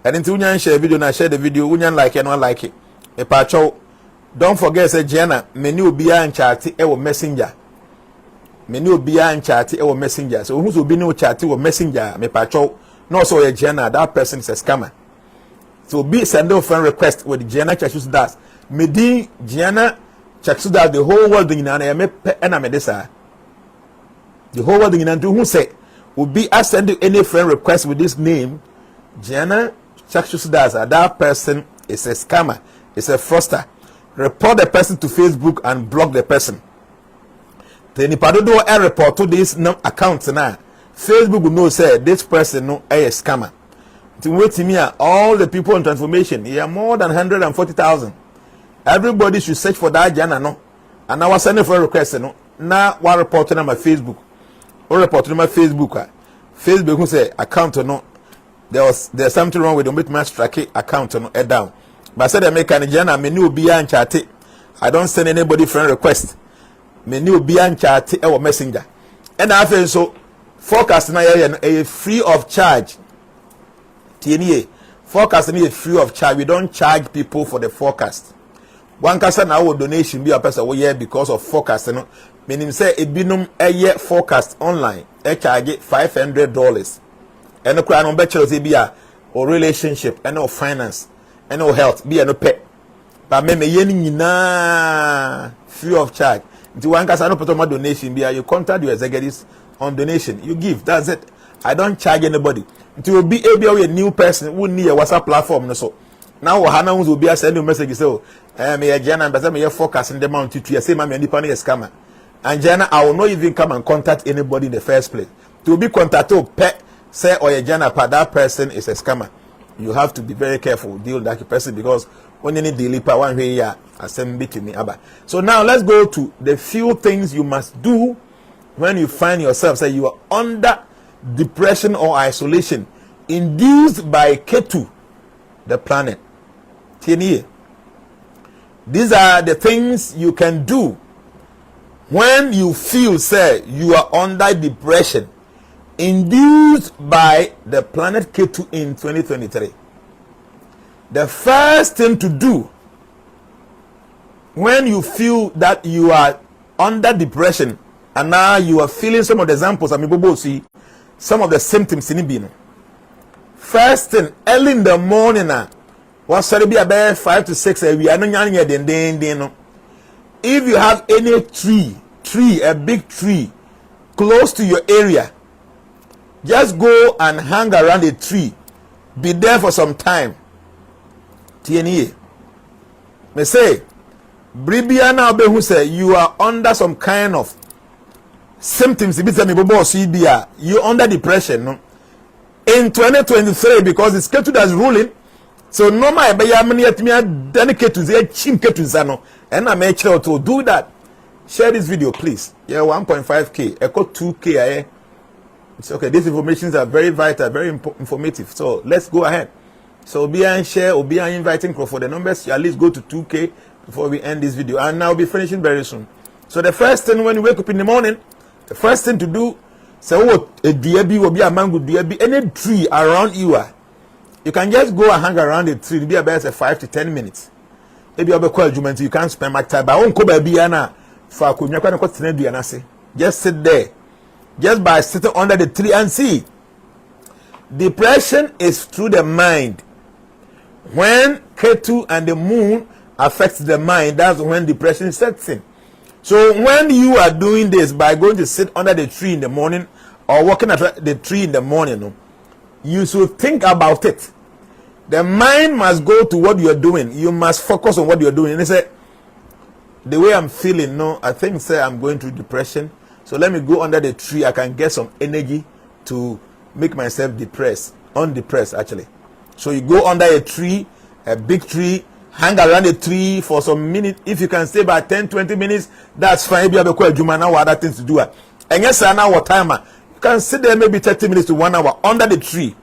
And until you share video, now share the video, you like it, not like it. Don't forget that Jnana, menu be and chatty or messenger. Menu be and chatty or messenger. So who's will be no chatty or messenger, me patrol. No, so a Jnana, that person is a scammer. So be send a friend request with Jnana caksus does. Medi Jnana caksus that the whole world in Jnana me ena me desa. The whole world in Jnana who say will be send any friend request with this name Jnana caksus that person is a scammer, is a fraudster. Report the person to Facebook and block the person. Then if I don't know a report to this account now, Facebook will know say this person no a scammer. To wait to me all the people on transformation, yeah, more than 140,000. Everybody should search for that Jnana no. And I was sending for a request no. Now what report on my Facebook? What report on my Facebook? Facebook who say account no. There's something wrong with the with my strike account no down. But I said I make an Jnana me new be and chat. I don't send anybody friend request. Me new be and chat or messenger. And I feel so FORECAS na a free of charge. TNA FORECAS is free of charge. We don't charge people for the FORECAS. One person now donation be a person we because of FORECAS. No, meaning say it be no a year FORECAS online. A charge $500. And no cry no bachelor's be a or relationship and no finance and no health be a no pet. But me yeni na free of charge. Into one case I no put on my donation be a you contact your executives on donation. You give. That's it. I don't charge anybody. To be able a new person who need a WhatsApp platform no so. Now Hana will be sending a message so me a Jnana but me forecasting the amount to say my any panel scammer. And Jnana I will not even come and contact anybody in the first place. To be contacted pet say or a Jnana but that person is a scammer. You have to be very careful deal with that person because when you need daily power one way yeah assembly to me abba. So now let's go to the few things you must do when you find yourself say you are under depression or isolation induced by KETU, the planet. These are the things you can do when you feel say you are under depression induced by the planet KETU in 2023. The first thing to do when you feel that you are under depression and now you are feeling some of the examples I mean see some of the symptoms in it. First thing, early in the morning was to be about 5 to 6 we are not no. If you have any tree, a big tree close to your area, just go and hang around the tree. Be there for some time. TNA. Me say, Bribiana Obe who say you are under some kind of symptoms. You under depression, no? In 2023, because it's KETU that's ruling, so no my dedicate to the chin KETU and I make sure to do that. Share this video, please. Yeah, 1.5K, echo 2K. It's okay. These informations are very vital, very informative. So let's go ahead. So be and share or be and inviting for the numbers. At least go to 2K before we end this video. And now we'll be finishing very soon. So the first thing when you wake up in the morning, the first thing to do, say what a DAB will be a mango DAB, any tree around you are. You can just go and hang around the tree. It'll be about 5 to 10 minutes. Maybe I'll be quite jument. You can't spend much time. But I won't go baby just sit there. Just by sitting under the tree and see. Depression is through the mind. When KETU and the moon affects the mind, that's when depression sets in. So when you are doing this by going to sit under the tree in the morning or walking at the tree in the morning, you should think about it. The mind must go to what you are doing. You must focus on what you are doing. And they say, the way I'm feeling, I think say I'm going through depression. So let me go under the tree. I can get some energy to make myself undepressed actually. So you go under a tree, a big tree, hang around the tree for some minutes. If you can stay by 10-20 minutes, that's fine. Maybe you have a Jnana or other things to do. And yes, an hour timer. You can sit there maybe 30 minutes to 1 hour under the tree.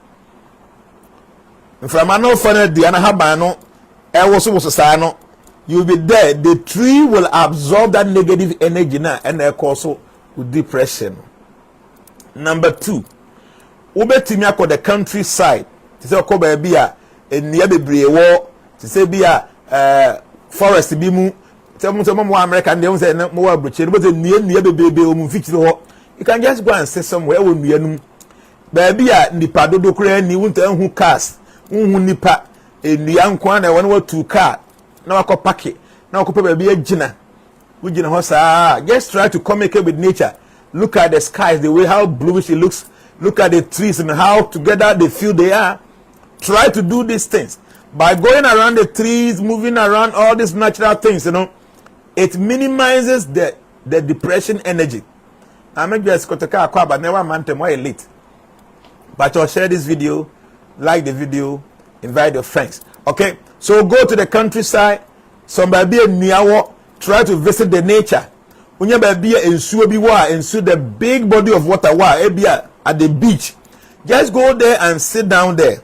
From an orphanage, the Anahabano, Elwasano, you'll be there. The tree will absorb that negative energy now and also with depression. Number 2, Ubetimia the countryside. To say, Okoba be a near the Brewo, to say be a forest bimu. Tell American, they don't say no more butcher, but near the baby you can just go and say somewhere when you know. Baby, Nipado do create, you won't tell who cast, who nipa, a young one, 1 or 2 car. Now I call packet. Now I call baby a Jnana. We just try to communicate with nature. Look at the skies, the way how bluish it looks. Look at the trees and how together they feel they are. Try to do these things. By going around the trees, moving around all these natural things, it minimizes the depression energy. I make you but never man them why late. But I'll share this video, like the video, invite your friends. Okay, so go to the countryside. Somebody a niawo, try to visit the nature. When you be in the big body of water at the beach. Just go there and sit down there.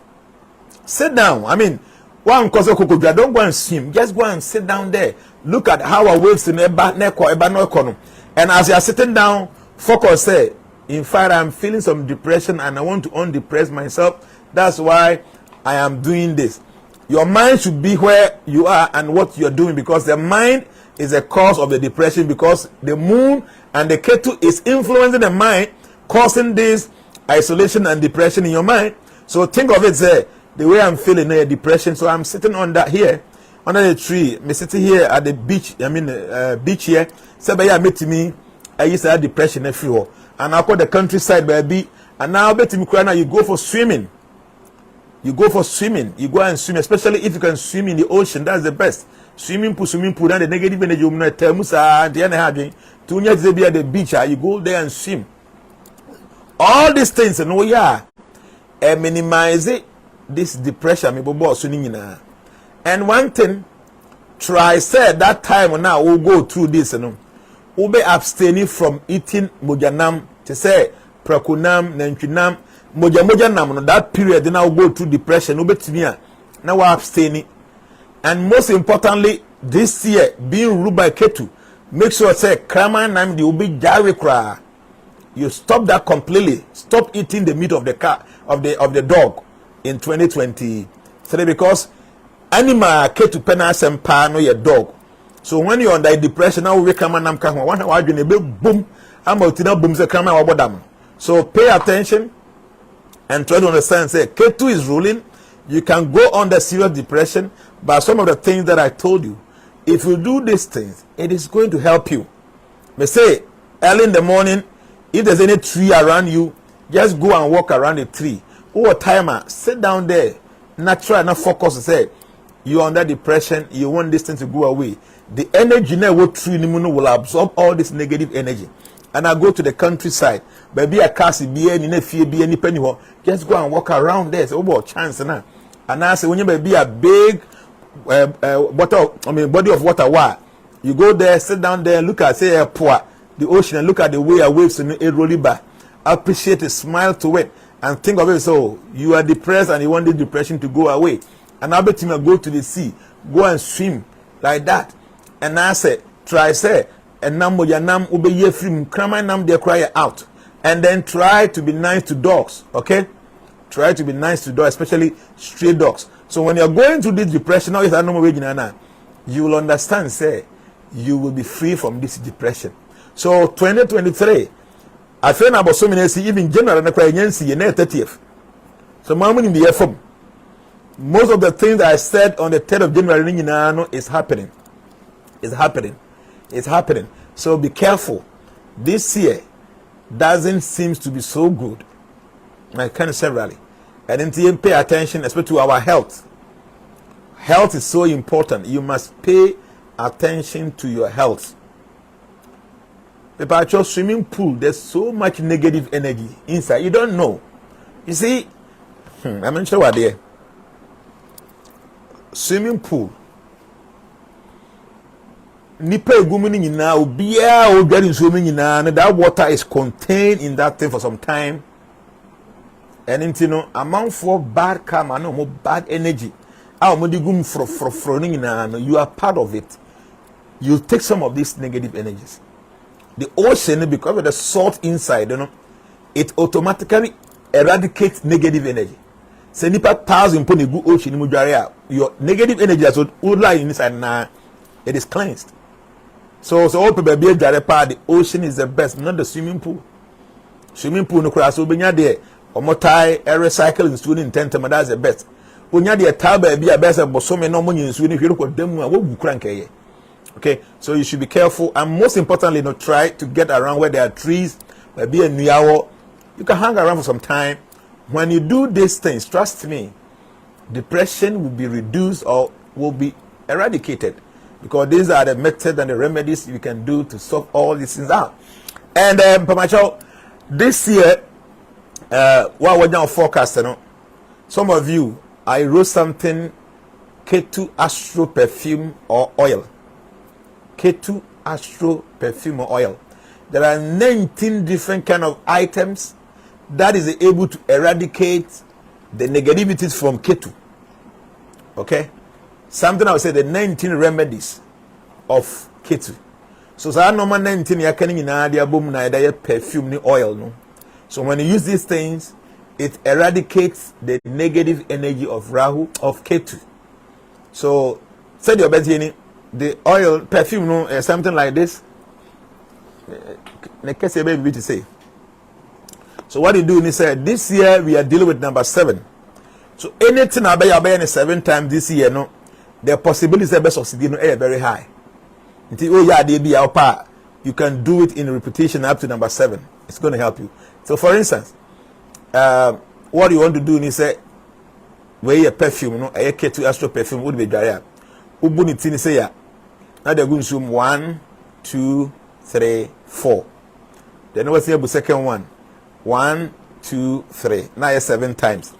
Sit down. I mean, don't go and swim. Just go and sit down there. Look at how our waves in and as you are sitting down, focus. Say, in fact, I'm feeling some depression and I want to undepress myself. That's why I am doing this. Your mind should be where you are and what you're doing, because the mind is the cause of the depression, because the moon and the KETU is influencing the mind, causing this isolation and depression in your mind. So think of it, say, the way I'm feeling depression. So I'm sitting on that here, under the tree. I'm sitting here at the beach. Beach here. Say, but yeah, meet me. I used to have depression everywhere. And I call the countryside, baby. And now, bet me, you go for swimming. You go for swimming. You go and swim, especially if you can swim in the ocean. That's the best. Swimming pool, then the negative energy. You tell Musa, the other 2 years be at the beach. You go there and swim. All these things, minimize it. This depression, and one thing, try say that time now we'll go through this, we'll be abstaining from eating mojanam, to say prakunam, nankinam, mojanam. That period, then I'll go through depression. We'll be now we're abstaining, and most importantly, this year being ruled by KETU, make sure say krama nam the will be jarikra. You stop that completely. Stop eating the meat of the cat of the dog in 2023, because animal KETU penas and no your dog. So when you're under depression, now we come and I'm coming. One hour you boom, I'm out boom the camera about them. So pay attention and try to understand. Say KETU is ruling. You can go under serious depression, but some of the things that I told you, if you do these things, it is going to help you. Me say early in the morning, if there's any tree around you, just go and walk around the tree. Over timer, sit down there. Natural, not focus. Say you're under depression. You want this thing to go away. The energy now will absorb all this negative energy. And I go to the countryside. Baby, I can't be any fear, be any penny. Just go and walk around there. So, oh, chance now. And I say when you be a big body of water, you go there, sit down there, look at say the ocean, and look at the way our waves in a rolling back. Appreciate it, smile to it, and think of it. So you are depressed and you want the depression to go away. And I bet you go to the sea, go and swim like that. And I say, try say, and nam ube ye free, krama nam de cry out. And then try to be nice to dogs, okay? Try to be nice to dogs, especially stray dogs. So when you're going through this depression, now you will understand, say, you will be free from this depression. So 2023, I feel about so many, even general, and 30th. So mama in the FM. Most of the things that I said on the 3rd of January is happening. It's happening. It's happening. So be careful. This year doesn't seem to be so good. I can severally. And then pay attention, especially to our health. Health is so important. You must pay attention to your health. About your swimming pool, there's so much negative energy inside. You don't know. You see, I'm not sure what there. Swimming pool. Nipa egumuni nyina obia o getting swimming nyina, that water is contained in that thing for some time. And you know, amount for bad karma, no more bad energy. You are part of it. You take some of these negative energies. The ocean, because of the salt inside, it automatically eradicates negative energy. So nipa 1,000 pon egu ocean mu dware, your negative energy as would lie inside now, it is cleansed. So all people be dware part, the ocean is the best, not the swimming pool. Swimming pool no cross obenya there, omotai recycle in student intent, that's the best. onya de taba bi abesa bosome no mo nyinsu ni hwere kodam a wogu krankeye. Okay, so you should be careful, and most importantly, not try to get around where there are trees, maybe a nuyawo. You can hang around for some time. When you do these things, trust me, depression will be reduced or will be eradicated, because these are the methods and the remedies you can do to sort all these things out. And Pamacho, this year, while we're down forecasting, some of you, I wrote something, KETU Astro Perfume or Oil. KETU Astro Perfume or Oil. There are 19 different kind of items that is able to eradicate the negativities from KETU. Okay? Something I would say the 19 remedies of KETU. So say number 19 ya can in idea boom na perfume ni oil no. So when you use these things, it eradicates the negative energy of Rahu, of KETU. So say your bed the oil perfume no something like this. To say. So what you do is say this year we are dealing with number 7. So anything about 7 times this year, no, the possibility of succeeding is very high. You can do it in repetition up to number 7. It's going to help you. So for instance, what you want to do is say, where a perfume, no, a KETU Astro perfume would be dry. Ubunitini say ya. Now they're going to zoom 1, 2, 3, 4. Then what's the second one? 1, 2, 3. Now 7 times.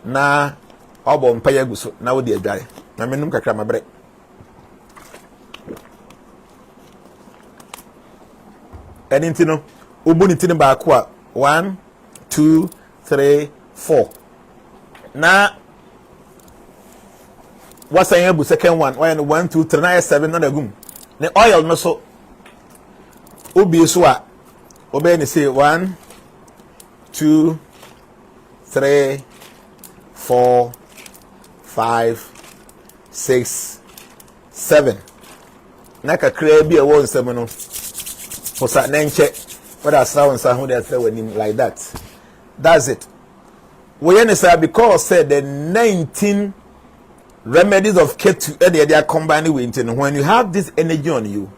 Now, obo mpaya guso. Now we dry. Na menum kakra mabre. Anything no? Ubunitini ba kwa. 1, 2, 3, 4. Now, what's the second one? 1, 2, 3, 9, 7. Not a gum. The oil no so. Ubi swa. Obey ni say 1, 2, 3, 4, 5, 6, 7. Naka create be a one seven no. For sa nenche. What I saw and saw who they say when him like that. That's it. We say because said the 19 remedies of KETU they are combined with it. When you have this energy on you,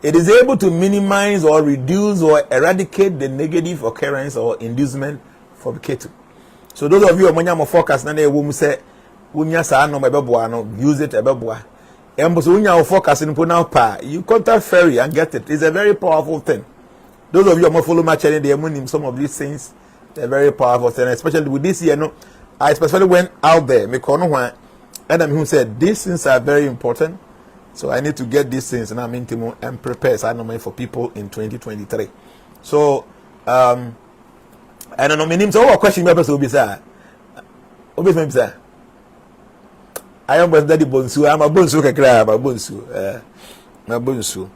it is able to minimize or reduce or eradicate the negative occurrence or inducement from KETU. So those of you who are focused on the say, use it a focus in you contact Ferry and get it. It's a very powerful thing. Those of you who follow my channel, they are some of these things. They're very powerful things, especially with this year. No, I especially went out there. And who said these things are very important. So I need to get these things and I'm into and prepare for people in 2023. So I don't know my name. So what question members will be sir? I am with Daddy Bonsu. I'm a Bonsu kakra, I'm a Bonsu. My Bonsu.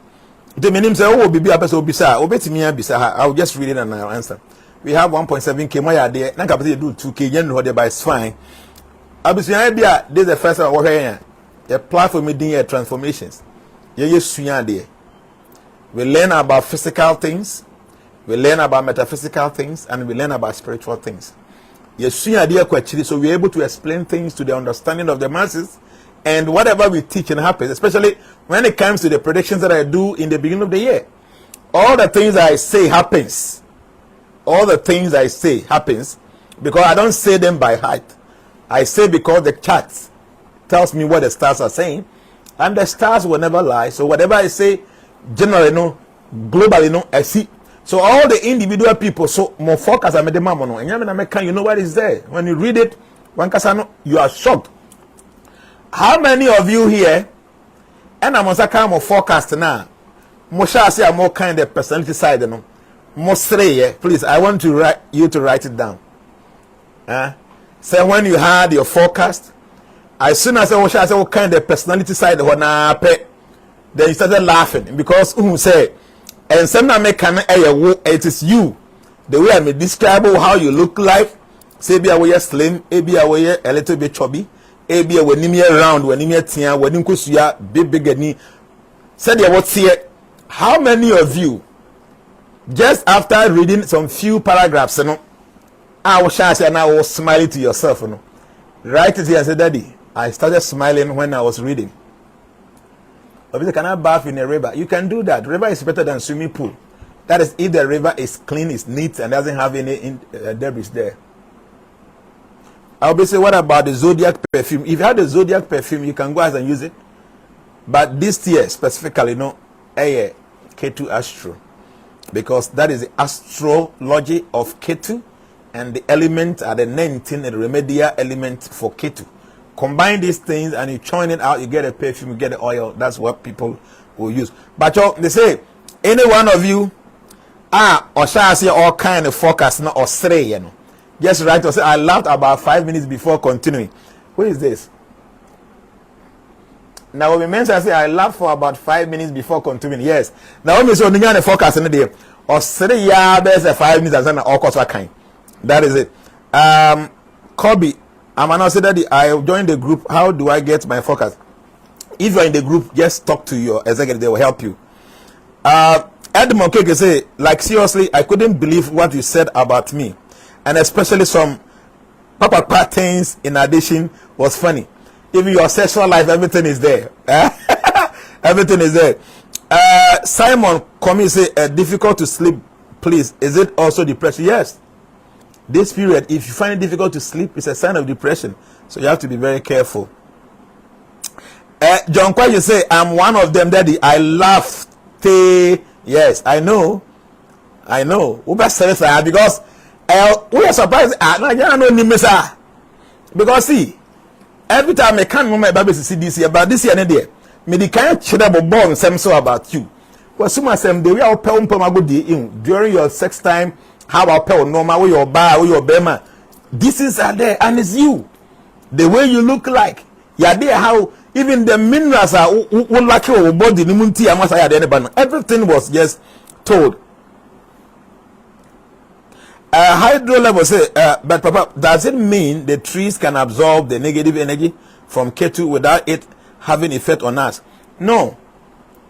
The name say oh be a person bisa. Obeti me bisa. I'll just read it and I'll answer. We have 1.7k more there. Now can do 2k. You know by it's fine. This is the first time I apply for media transformations. We learn about physical things, we learn about metaphysical things, and we learn about spiritual things. So we're able to explain things to the understanding of the masses, and whatever we teach and happens, especially when it comes to the predictions that I do in the beginning of the year. All the things I say happens. All the things I say happens because I don't say them by heart. I say because the chart tells me what the stars are saying, and the stars will never lie. So whatever I say, generally, no, globally, no, I see. So all the individual people, so more focus on the mamma, and you know what is there. When you read it, one casano, you are shocked. How many of you here, and I'm also kind of forecast now, Mosha say I'm more kind of personality side, no, more stray, please. I want you to write it down. So when you had your forecast, as soon as I say what kind of personality side when then you started laughing because who say and some make it is you the way I may describe how you look like. Say be away slim, be away a little bit chubby, be away near round when near tia when you big any. Said you what's here. How many of you just after reading some few paragraphs, you know, I was shy and I was smiling to yourself, you know. Write it here and say, Daddy, I started smiling when I was reading. Obviously, can I bath in a river? You can do that. River is better than swimming pool. That is, if the river is clean, is neat, and doesn't have any debris there. I'll be saying, what about the Zodiac perfume? If you have the Zodiac perfume, you can go ahead and use it. But this year, specifically, no, KETU Astro. Because that is the astrology of KETU, and the element are the 19 and remedial element for KETU. Combine these things and you churn it out, you get a perfume, you get the oil. That's what people will use. But they say, any one of you, or shall I say all kind of focus, no, or stray, you know. Just write or say, I laughed about 5 minutes before continuing. Who is this? Now, when we mention, I say, I laughed for about 5 minutes before continuing. Yes. Now, when we say, the focus in the day, or stray, yeah, there's a 5 minutes, and all course, what kind. That is it. Kobe, I'm announcing that I joined the group. How do I get my focus? If you're in the group, just talk to your executive. They will help you. Edmond Keke say, like, seriously, I couldn't believe what you said about me. And especially some papa things in addition was funny. Even your sexual life, everything is there. Everything is there. Simon come and say, difficult to sleep, please. Is it also depression? Yes. This period, if you find it difficult to sleep, it's a sign of depression. So you have to be very careful. John Kwai, you say, I'm one of them, Daddy. I laughed. Yes, I know. Because we are surprised. Because see, every time I can't remember my baby see this year, but this year, me the kind of children born same so about you. Well, some of them, they will pay during your sex time. How about pay normal with your bar, with your bema? This is there, and it's you. The way you look like. Yeah, there how even the minerals are like your body. Everything was just told. Hydro level say, but Papa, does it mean the trees can absorb the negative energy from KETU without it having effect on us? No,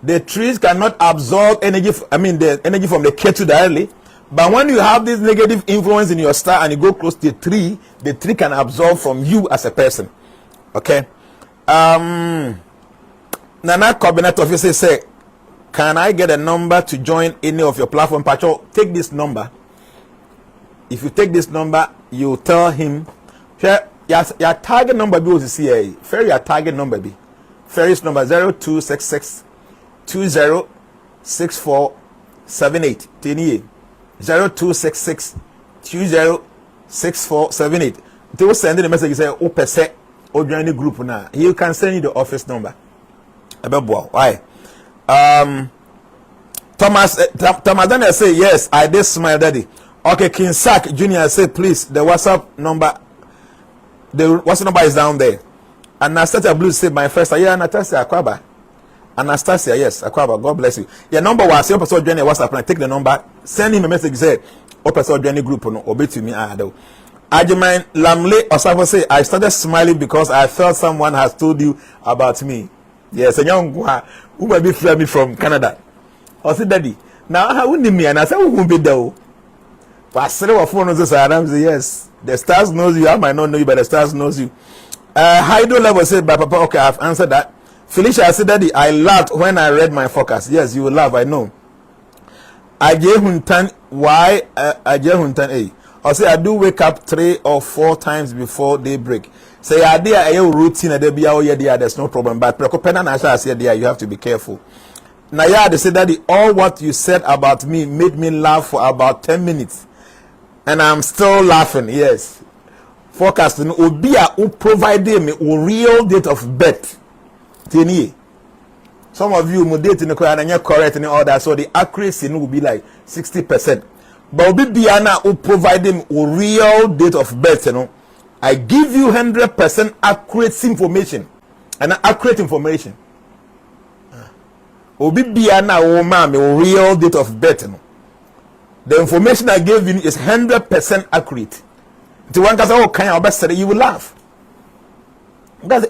the trees cannot absorb energy. The energy from the KETU directly. But when you have this negative influence in your star and you go close to the tree can absorb from you as a person. Okay. Nana Coordinator of you say, can I get a number to join any of your platform? Pacho, take this number. If you take this number, you tell him, your target number be CA. Fair your target number be. Ferry's number 0266 206478. 0266 206478. They will send the message. Say, oh, per se, or join the group now. You can send you the office number. Why? Thomas Daniel say, yes, I did smile, Daddy. Okay, King Sack Junior say, please, the WhatsApp number. The WhatsApp number is down there. Anastasia Blue say, my first. Yeah, Anastasia Akwaba. Anastasia, yes, Akwaba, God bless you. Your number was your person join the WhatsApp and take the number, send him a message, say, oh, person join the group, no, obey to me. Ajiman Lamle Osafo say, I started smiling because I felt someone has told you about me. Yes, a young who might be me from Canada. I said, Daddy, now how would me? And I said, who will be there? But I said, yes, the stars knows you. I might not know you, but the stars knows you. Hydro level said, by Papa, okay, I've answered that. Felicia, I said, Daddy, I laughed when I read my forecast. Yes, you will laugh, I know. Why? I say, I do wake up 3 or 4 times before daybreak. Say, a routine, there's no problem. But I said, you have to be careful. Now, they said, Daddy, all what you said about me made me laugh for about 10 minutes. And I'm still laughing, yes. Forecasting, Obia who provided me a real date of birth. Some of you will date in the correct and you're correct and all that, so the accuracy will be like 60%. But Biana who provide them a real date of birth, I give you 100% accurate information and accurate information. Biana oh ma'am, a real date of birth. The information I gave you is 100% accurate. The one that's all kind of best, you will laugh. That's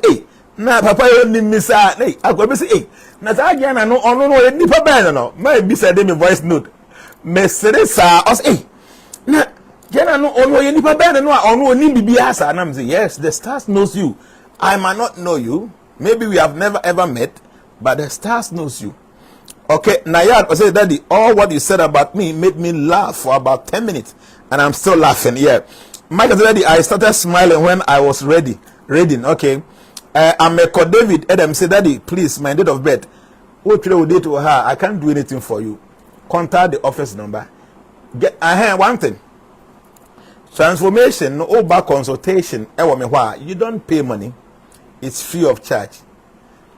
na papa yo ni misa hey agobe say hey na ta agya na no ono no nipa ban no my be say dem voice note mesere sa us hey na Jnana no ono ye nipa ben no a ono oni bibia asa na say yes, the stars knows you. I might not know you. Maybe we have never ever met, but the stars knows you. Okay, Nayad say, Daddy, all what you said about me made me laugh for about 10 minutes, and I'm still laughing. Yeah, Mike said, Daddy, I started smiling when I was reading. Okay, I'm a David. Adam said, Daddy, please, my date of birth. What you did to her? I can't do anything for you. Contact the office number. Get one thing. Transformation, no over consultation. You don't pay money. It's free of charge.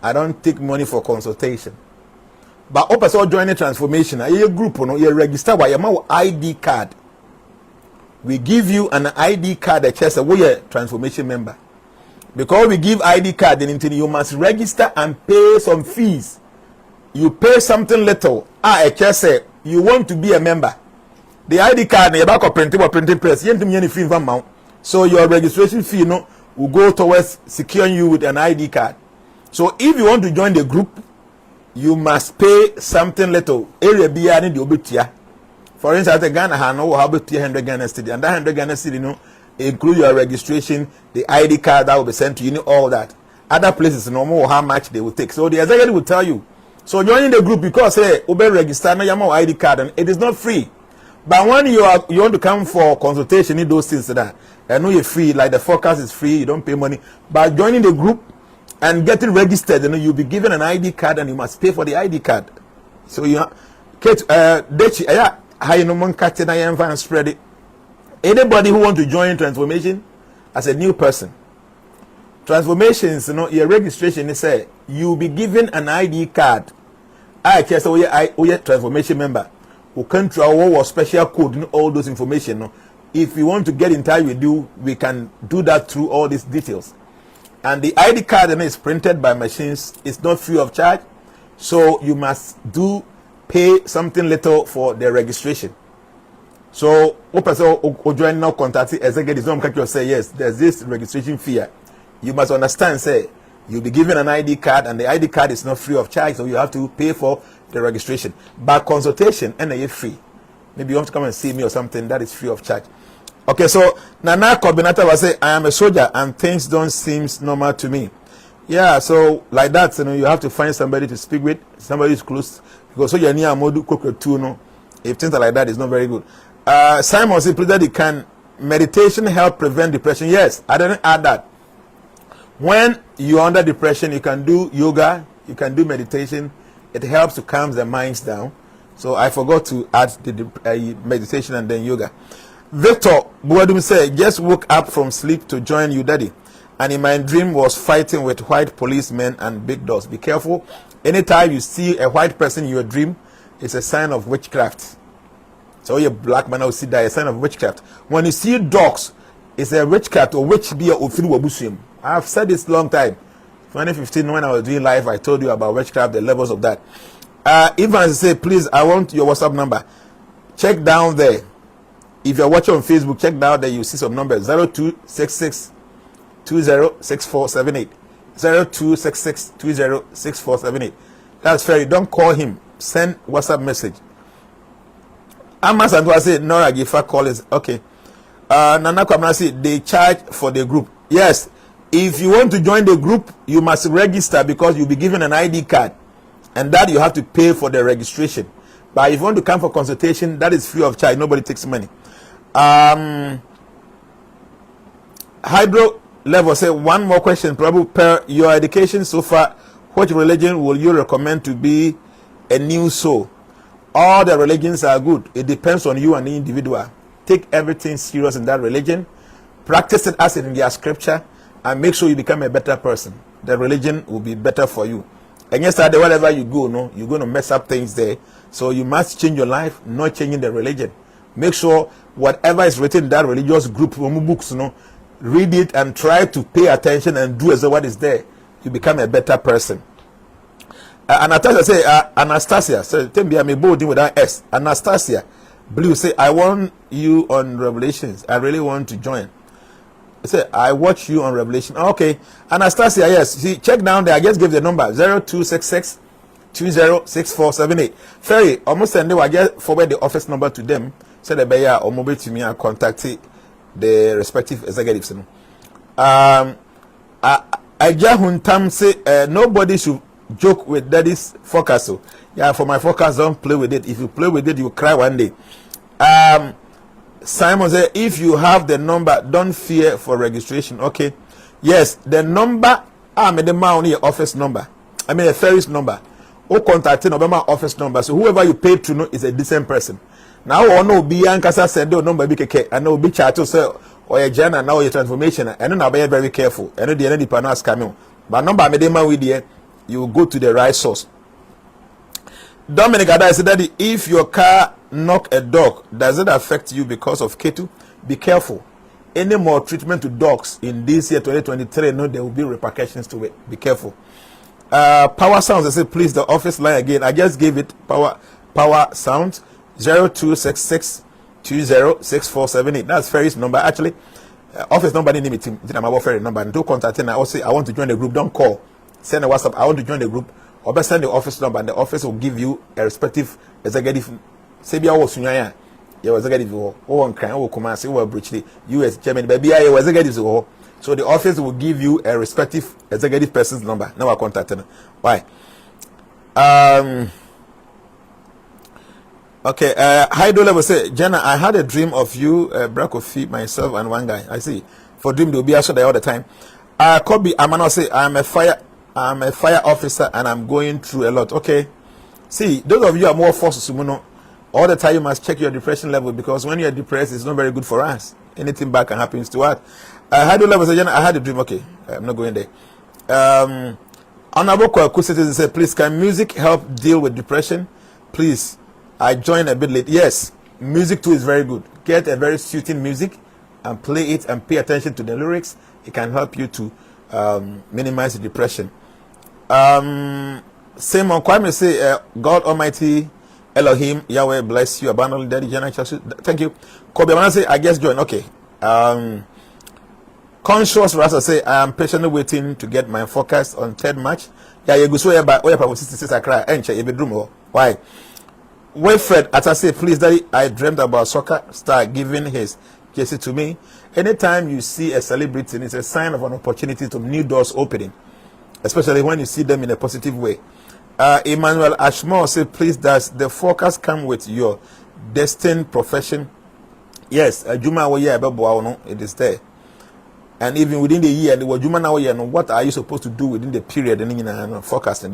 I don't take money for consultation. But also joining transformation, a group, you register by your ID card. We give you an ID card that says we are transformation member. Because we give ID card, then you must register and pay some fees. You pay something little. It just say you want to be a member. The ID card, you back printing press. You don't fee amount. So your registration fee, will go towards securing you with an ID card. So if you want to join the group, you must pay something little. Area beyond the obitia. For instance, the Ghana will have 100 Ghana cedi, and that 100 Ghana cedi, include your registration, the ID card that will be sent to you, all that. Other places normal how much they will take. So the executive will tell you. So joining the group because register na your ID card, and it is not free. But when you want to come for consultation, need those things that I know you're free. Like the FORECAS is free, you don't pay money. But joining the group and getting registered, you'll be given an ID card and you must pay for the ID card. So you spread it. Anybody who want to join transformation as a new person, transformations, your registration is say you'll be given an ID card. I just we are transformation member who can travel or special code, all those information. If you want to get in touch with you, we can do that through all these details. And the ID card is printed by machines. It's not free of charge, so you must pay something little for the registration. So, join now contact executive. Say yes, there's this registration fee. You must understand. Say you'll be given an ID card, and the ID card is not free of charge, so you have to pay for the registration. But consultation and it's free. Maybe you want to come and see me or something that is free of charge. Okay, so Nana Coordinator was say, I am a soldier and things don't seem normal to me. Yeah, so like that, you have to find somebody to speak with, somebody who's close. Because so you're near Modu Kokotu, if things like that is not very good. Simon said, please, can meditation help prevent depression? Yes, I didn't add that. When you're under depression, you can do yoga, you can do meditation. It helps to calm the minds down. So I forgot to add the meditation and then yoga. Victor Buadum said, just woke up from sleep to join you, Daddy. And in my dream was fighting with white policemen and big dogs. Be careful. Anytime you see a white person in your dream, it's a sign of witchcraft. So your black man will see that, a sign of witchcraft. When you see dogs, it's a witchcraft or witch beer or filu. I've said this long time. 2015, when I was doing live, I told you about witchcraft, the levels of that. Evans say, please, I want your WhatsApp number. Check down there. If you're watching on Facebook, check down there. You see some numbers: 0266 206478. 0266 206478. That's fair. Don't call him. Send WhatsApp message. Amas and say Nora Gifa call is okay. Nana Kwamna say they charge for the group. Yes. If you want to join the group, you must register because you'll be given an ID card, and that you have to pay for the registration. But if you want to come for consultation, that is free of charge. Nobody takes money. Hydro level say one more question. Probably per your education so far, what religion will you recommend to be a new soul? All the religions are good. It depends on you and the individual. Take everything serious in that religion. Practice it as in their scripture, and make sure you become a better person. The religion will be better for you. And yes, wherever you go, you're going to mess up things there. So you must change your life, not changing the religion. Make sure whatever is written in that religious group, books, read it and try to pay attention and do as what is there. You become a better person. Anastasia say, Anastasia, so tell me I'm a bold without S. Anastasia, Blue say, I want you on Revelations. I really want to join. I say, I watch you on Revelation. Okay, Anastasia, yes. See, check down there. I just gave the number 0266 206478. Ferry, almost and they will just forward the office number to them. so the beya or mobile to me and contact the respective executives. I just say nobody should joke with daddy's forecast. So yeah, for my forecast, don't play with it. If you play with it, you cry one day. Simon said, if you have the number, don't fear for registration. Okay. Yes, the number, I mean the money office number. I mean a ferry's number. Or contacting Obama office number. So whoever you pay to know is a decent person. Now I know be Ankasa send your number BKK. I know be chat to say or a Jnana now your transformation. And then I'll be very careful. And the end panas coming. But number medema with you go to the right source. Dominic Ada said that if your car knock a dog, does it affect you because of KETU? Be careful. Any more treatment to dogs in this year 2023, no, there will be repercussions to it. Be careful. Power sounds, I say please the office line again. I just gave it power sounds 0266206478. That's Ferry's number. Actually, office number didn't name it. I'm about Ferry number. And do contact him. I will say I want to join the group. Don't call. Send a WhatsApp. I want to join the group. Or best send the office number, and the office will give you a respective executive. Say be our sunyaya. You executive or one kind or command say or breach the US Germany. Baby, I was executive so the office will give you a respective executive person's number. Now I contact them. Why? Okay. Hi Dole will say, Jnana, I had a dream of you, Brakofi, myself, and one guy. I see. For dream they'll be also there all the time. Kobe, I'm gonna say I'm a fire officer and I'm going through a lot. Okay. See, those of you are more forced to know. All the time you must check your depression level, because when you're depressed, it's not very good for us. Anything bad can happen to us. I had a dream. Okay, I'm not going there. Honorable Kwaku citizen said, please, can music help deal with depression? Please, I joined a bit late. Yes, music too is very good. Get a very soothing music and play it and pay attention to the lyrics. It can help you to minimize the depression. Same on Kwame say, God Almighty, Elohim, Yahweh, bless you. Abandon Daddy Jnana. Thank you. Kobe, I say, I guess join. Okay. Conscious Rasa say, I am patiently waiting to get my forecast on 3rd March. Yeah, you go so about 66 Accra. Why? Wilfred, as I say, please, Daddy, I dreamt about soccer star giving his jersey to me. Anytime you see a celebrity, it's a sign of an opportunity to new doors opening, especially when you see them in a positive way. Emmanuel Ashmore said, please, does the forecast come with your destined profession? Yes, Juma, it is there. And even within the year, what are you supposed to do within the period and forecasting?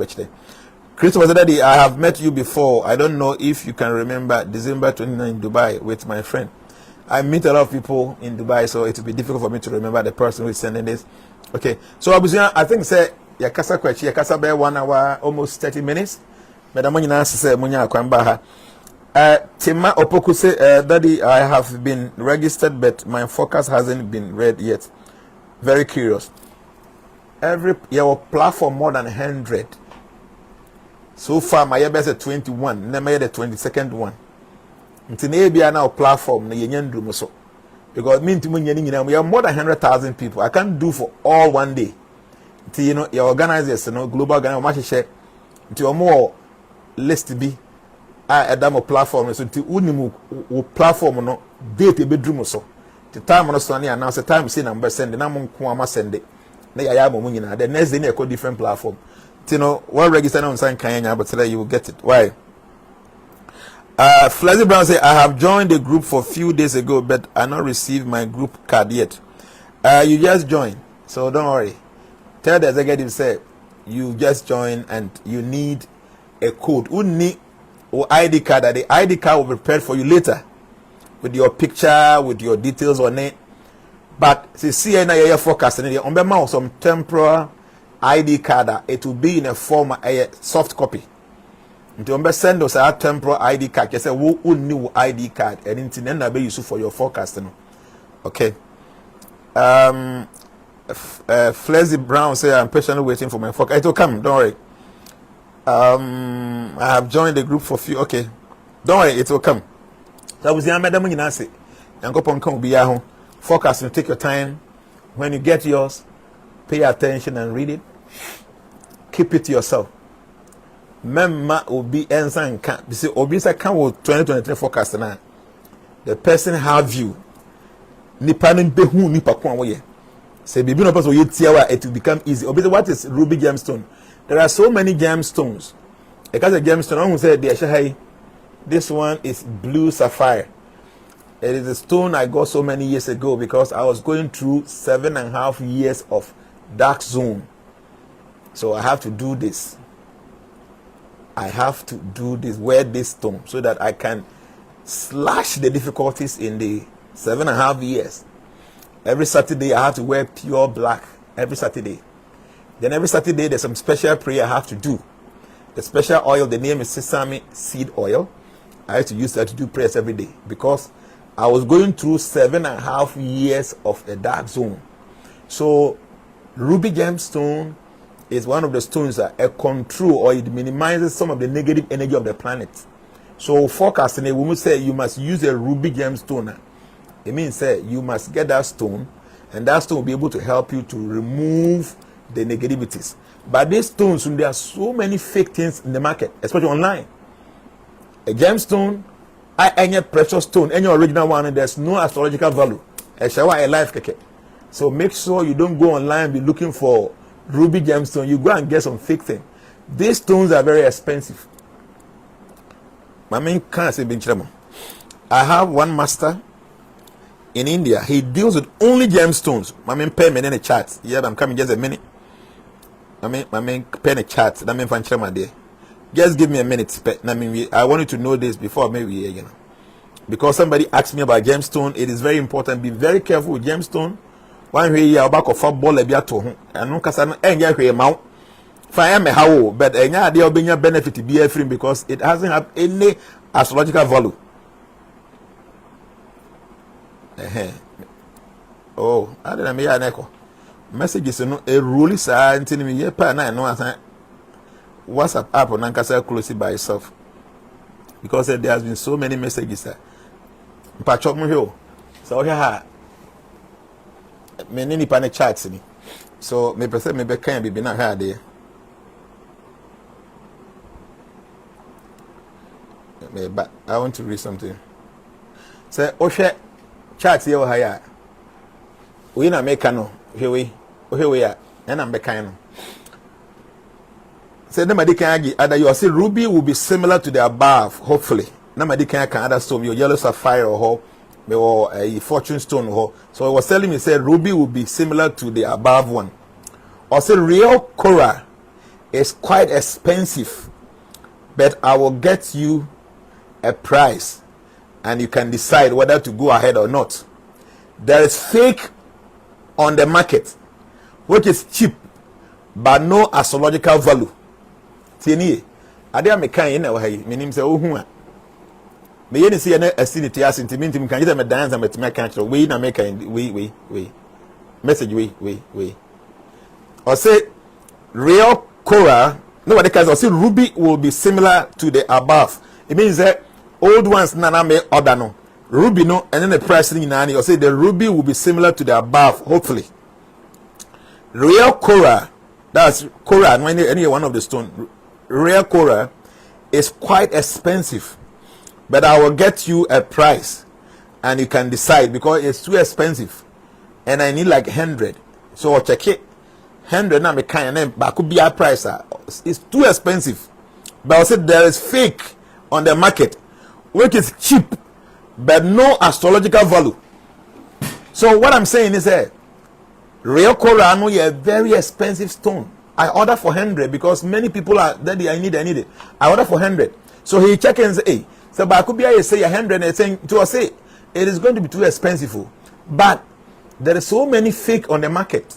Christopher said, I have met you before. I don't know if you can remember December 29 in Dubai with my friend. I meet a lot of people in Dubai, so it will be difficult for me to remember the person who is sending this. Okay, so I think say yakasa kwachi yakasa be 1 hour almost 30 minutes. Madam Munyina say munya kwamba ha. Tima Opoku say, Daddy, I have been registered, but my forecast hasn't been read yet. Very curious. Your platform more than 100. So far, my best 21. Never the 22nd one. Until maybe now platform na yenyen so. Because we are more than 100,000 people. I can't do for all one day. Until your organizers, global organizers, share. Until more list be. I damo platform so until unimu platform no date bedroom so. The time no so na announce the time say number send na mo nko ama send. Na ya mo nyina. The next day na a different platform. One register on sign Kenya, but today you will get it. Why? Flazzy Brown say, I have joined the group for a few days ago, but I not received my group card yet. You just joined, so don't worry. Tell the executive say you just joined and you need a code. You need or ID card. That the ID card will be prepared for you later with your picture, with your details on it. But see, your forecast and on some temporal ID card, it will be in a form a soft copy. Until send us a temporal ID card. You say who new ID card and internet na be useful for your forecasting. Okay. Flazzy Brown say I'm patiently waiting for my forecast. It will come. Don't worry. I have joined the group for few. Okay. Don't worry. It will come. So I was saying, Madam, you know, say, Yankopon come be home. Forecasting. Take your time. When you get yours, pay attention and read it. Keep it to yourself. Memma will be ensign can be say obi say can 2023 forecast na the person have you nipa no behu nipa ko awoye say bibi no person yetiawa it will become easy. Obviously, what is ruby gemstone? There are so many gemstones. Because a gemstone, I will say this one is blue sapphire. It is a stone I got so many years ago because I was going through 7.5 years of dark zone. So I have to do this. I have to do this, wear this stone so that I can slash the difficulties in the 7.5 years. Every Saturday I have to wear pure black every Saturday. Then every Saturday there's some special prayer I have to do. The special oil, the name is sesame seed oil. I have to use that to do prayers every day because I was going through 7.5 years of a dark zone. So ruby gemstone is one of the stones that a control or it minimizes some of the negative energy of the planet. So forecasting, when we say you must use a ruby gemstone, it means that you must get that stone, and that stone will be able to help you to remove the negativities. But these stones, there are so many fake things in the market, especially online. A gemstone, any precious stone, any original one, and there's no astrological value. A shower, a life keke. So make sure you don't go online and be looking for ruby gemstone. You go and get some fake thing. These stones are very expensive. My main can't say I have one master in India. He deals with only gemstones. My main payment in a chat. Yeah, I'm coming just a minute. My main pen a chat. That mean my day. Just give me a minute. I want you to know this before maybe because somebody asked me about gemstone. It is very important. Be very careful with gemstone. One way you are back of football, a bit to home. And no casan and mount. Fire me how, but there will be a benefit to be free because it hasn't have any astrological value. Oh, I didn't make an echo. Messages no a rule is until me ye pa na no WhatsApp app on Nankasa closely by itself. Because there has been so many messages that patch up me here. So here me ni pa chats ni. So me person me be kan be na here there. But I want to read something. Say Oshe chat here higher. We na make no here we are and I'm kind. Say nobody can argue either you say ruby will be similar to the above, hopefully. Nobody can other stone, your yellow sapphire or a fortune stone or so I was telling me say ruby will be similar to the above one. Or say real coral is quite expensive, but I will get you a price and you can decide whether to go ahead or not. There is fake on the market which is cheap but no astrological value. Tieni ade amekan yin na wa hayi menim se ohun a me ye ni se na asinity asintimintim kan yita me dance am etime kan kiro we na mekan we message we or say real coral nobody can say ruby will be similar to the above. It means that old ones na me order no ruby no and then the price ni na or say the ruby will be similar to the above, hopefully. Real coral, that's coral, any one of the stone. Real coral is quite expensive, but I will get you a price and you can decide because it's too expensive and I need like 100. So I'll check it. 100 na me kind and then but could be a price. It's too expensive. But I said there is fake on the market which is cheap but no astrological value. So what I'm saying is that real coral no a very expensive stone. I order for 100 because many people are daddy I need it. I order for 100. So he check and say, hey, so but could be I say 100 and saying to us say it is going to be too expensive. But there are so many fake on the market.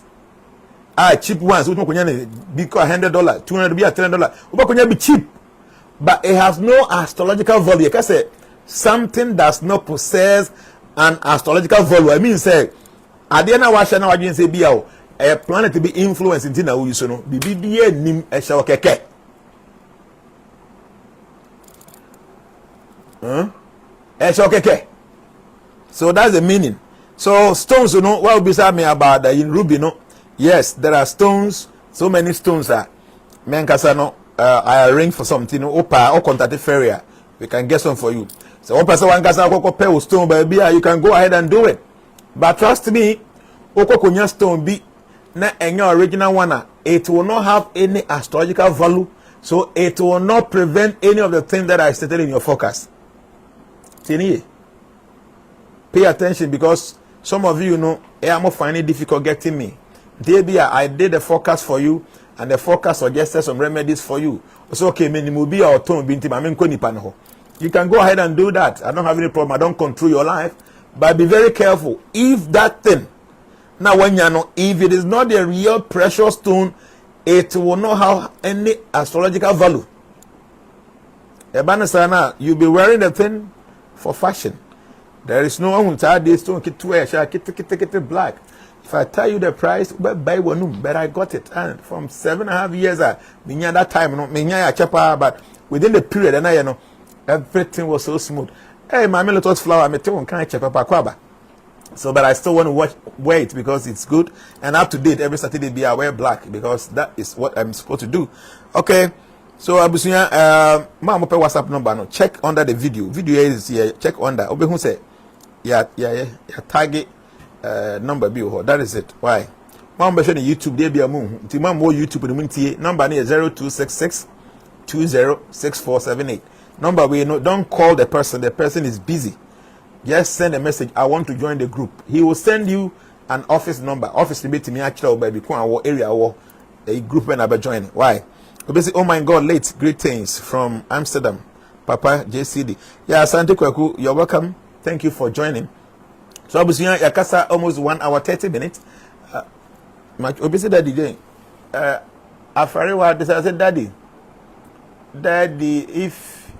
Cheap ones which be $100, $200 be $300. Be cheap. But it has no astrological value. You can say something does not possess an astrological value. I mean say Adiana washa na wajin say bia a planet to be influenced into na use no bibie nim e hye okeke e hye okeke. So that's the meaning. So stones you know what will be say me about in ruby no. Yes, there are stones, so many stones are men kasa no I arrange for something opa or contact ferry we can get some for you. So one person one casa koko pe stone baby, you can go ahead and do it. But trust me, oko konya stone be na enya original one, it will not have any astrological value. So it will not prevent any of the things that I stated in your forecast. Pay attention, because some of you know I'm finding it difficult getting me. I did the forecast for you, and the forecast suggested some remedies for you. So okay, you can go ahead and do that. I don't have any problem. I don't control your life, but be very careful. If that thing, now when you know, if it is not the real precious stone, it will not have any astrological value. You'll be wearing the thing for fashion. There is no one who tell this stone kit black. If I tell you the price, buy one, but I got it. And from 7.5 years, that time, but within the period, and I know everything was so smooth. Hey, my lotus flower, I'm a so, but I still want to wear it because it's good and up to date. Every Saturday, I wear black because that is what I'm supposed to do. Okay. So, Abusuya, Mama, WhatsApp number. No, check under the video. Video is here. Check under. Obe who say, yeah, target number be that is it. Why? Mama, be YouTube. There be a moon. The mom more YouTube. The minty number is 0266 206478. Number we know. Don't call the person. The person is busy. Just send a message. I want to join the group. He will send you an office number. Office to me actually baby area or a group when I be joining. Why? Basically, oh my God, late greetings from Amsterdam, Papa JCD. Yeah, Asante Kwaku, you're welcome. Thank you for joining. So obviously, Yakasa almost 1 hour 30 minutes. Obviously, Daddy, Afariwa, this I said, Daddy, if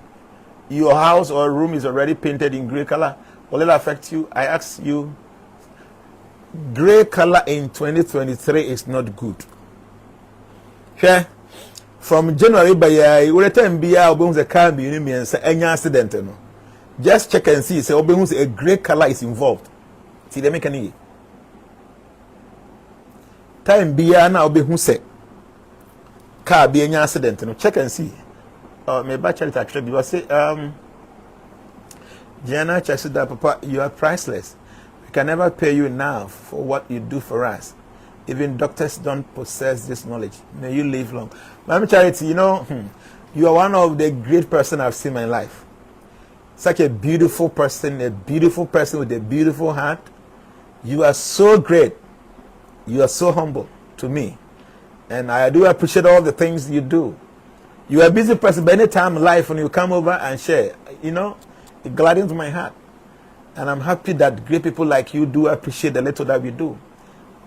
your house or room is already painted in gray color, will it affect you? I ask you, gray color in 2023 is not good. Okay? From January by year, time be a car be and say any accident. No. Just check and see. Say a gray color is involved. See the mechanic. Time be now be who say car be any accident. No. Check and see. My bachelor actually because say Jnana checks that Papa, you are priceless. We can never pay you enough for what you do for us. Even doctors don't possess this knowledge. May you live long. Mama Charity, you know, you are one of the great person I've seen in my life. Such a beautiful person with a beautiful heart. You are so great. You are so humble to me. And I do appreciate all the things you do. You are a busy person, but anytime in life when you come over and share, you know, it gladdens my heart. And I'm happy that great people like you do appreciate the little that we do.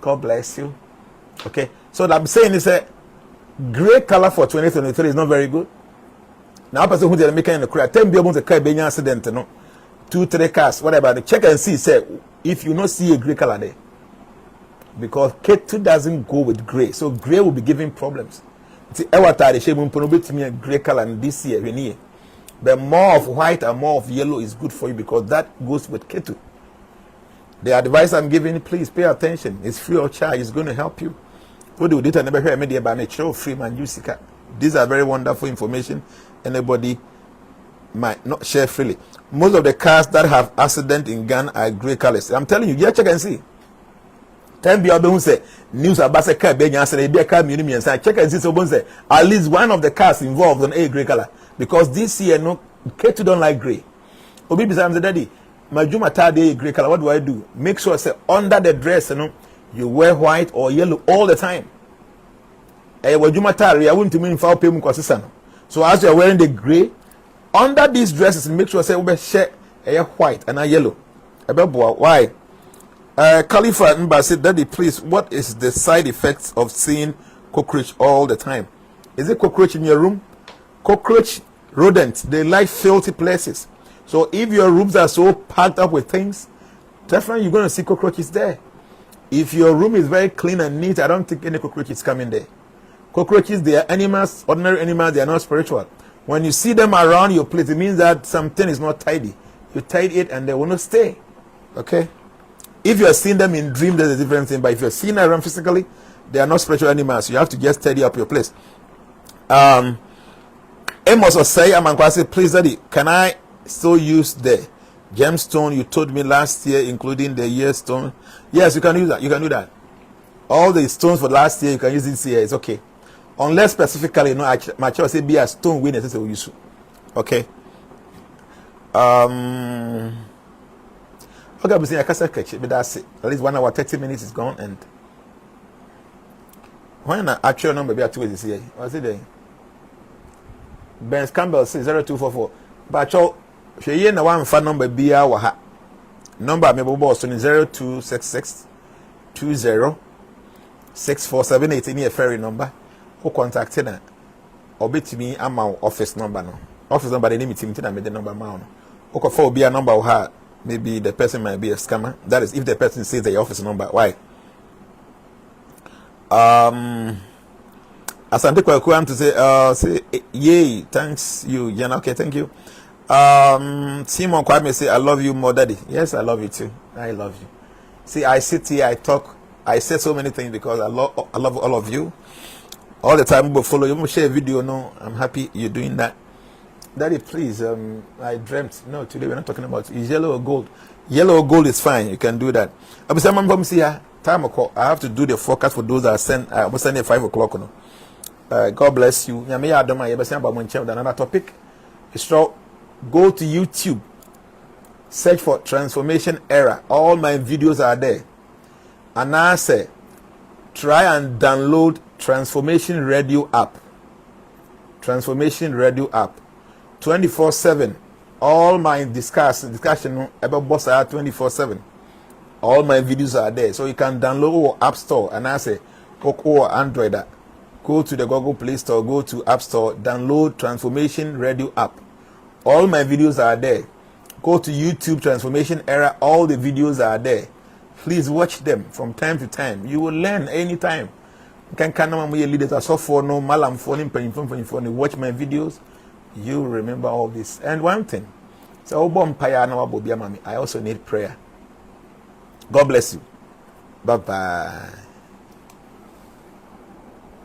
God bless you. Okay. So what I'm saying is a gray color for 2023 is not very good. Now, person who did make in the crowd, 10 be able to carry any accident, no, 2-3 cars, whatever. Check and see, say, if you not see a gray color there. Because KETU doesn't go with gray. So gray will be giving problems. See, the shape will be a gray color in this year. But more of white and more of yellow is good for you because that goes with KETU. The advice I'm giving, please pay attention. It's free of charge. It's going to help you. What do you never hear me by me? Show free man use. These are very wonderful information. Anybody might not share freely. Most of the cars that have accident in Ghana are gray colors. I'm telling you, check and see. Tell me who say news about a car being answered. Be a car minimum. Check and see. So say at least one of the cars involved on a gray color because this year no KETU don't like gray. Obi besides daddy. My Juma tade gray color. What do? Make sure say under the dress, you know, you wear white or yellow all the time. Juma tade, I wouldn't mean for pay consistent. So as you are wearing the gray, under these dresses, make sure say we share white and a yellow. Why? Khalifa Mba said, Daddy, please, what is the side effects of seeing cockroach all the time? Is it cockroach in your room? Cockroach, rodents, they like filthy places. So if your rooms are so packed up with things, definitely you're going to see cockroaches there. If your room is very clean and neat, I don't think any cockroaches coming there. Cockroaches, they are animals, ordinary animals, they are not spiritual. When you see them around your place, it means that something is not tidy. You tidy it and they will not stay. Okay? If you are seeing them in dreams, there's a different thing. But if you're seeing them around physically, they are not spiritual animals. You have to just tidy up your place. Amos will say, I'm going to say, please, Daddy, can I still use the gemstone you told me last year, including the year stone? Yes, you can use that. You can do that. All the stones for last year you can use this year. It's okay, unless specifically, you know, my church say be a stone witness. Will use. Okay. Okay, I'm saying I can't catch it, but that's it. At least 1 hour 30 minutes is gone, and when an actual number be at 2 is here. What's it there? Ben Campbell says 0244. But she na one fan number be our ha. Number me boss on 0266 20 6478 in a ferry number. Who contacted her? Or bet me I'm my office number no. Office number they name it I made the number now. Who for be a number of her. Maybe the person might be a scammer. That is if the person says the office number. Why? Asante kwa to say yay, thanks you, Jnana. Okay, thank you. Simon Kwame say I love you more, daddy. Yes, I love you too. I love you. See, I sit here, I talk, I say so many things because I love all of you. All the time, but follow you, share a video. No, I'm happy you're doing that. Daddy, please. I dreamt. No, today we're not talking about is yellow or gold. Yellow or gold is fine. You can do that. I'm saying, time I have to do the forecast for those that send. I will send at 5 o'clock. No. God bless you. Another topic. Go to YouTube. Search for Transformation Era. All my videos are there. And I say, try and download Transformation Radio app. Transformation Radio app. 24/7. All my discussion about boss are 24/7. All my videos are there, so you can download our App Store. And I say, or Android, go to the Google Play Store, go to App Store, download Transformation Radio app. All my videos are there. Go to YouTube Transformation Era. All the videos are there. Please watch them from time to time. You will learn anytime. You can leaders so for no malam for watch my videos. You remember all this. And one thing, so I also need prayer. God bless you. Bye bye.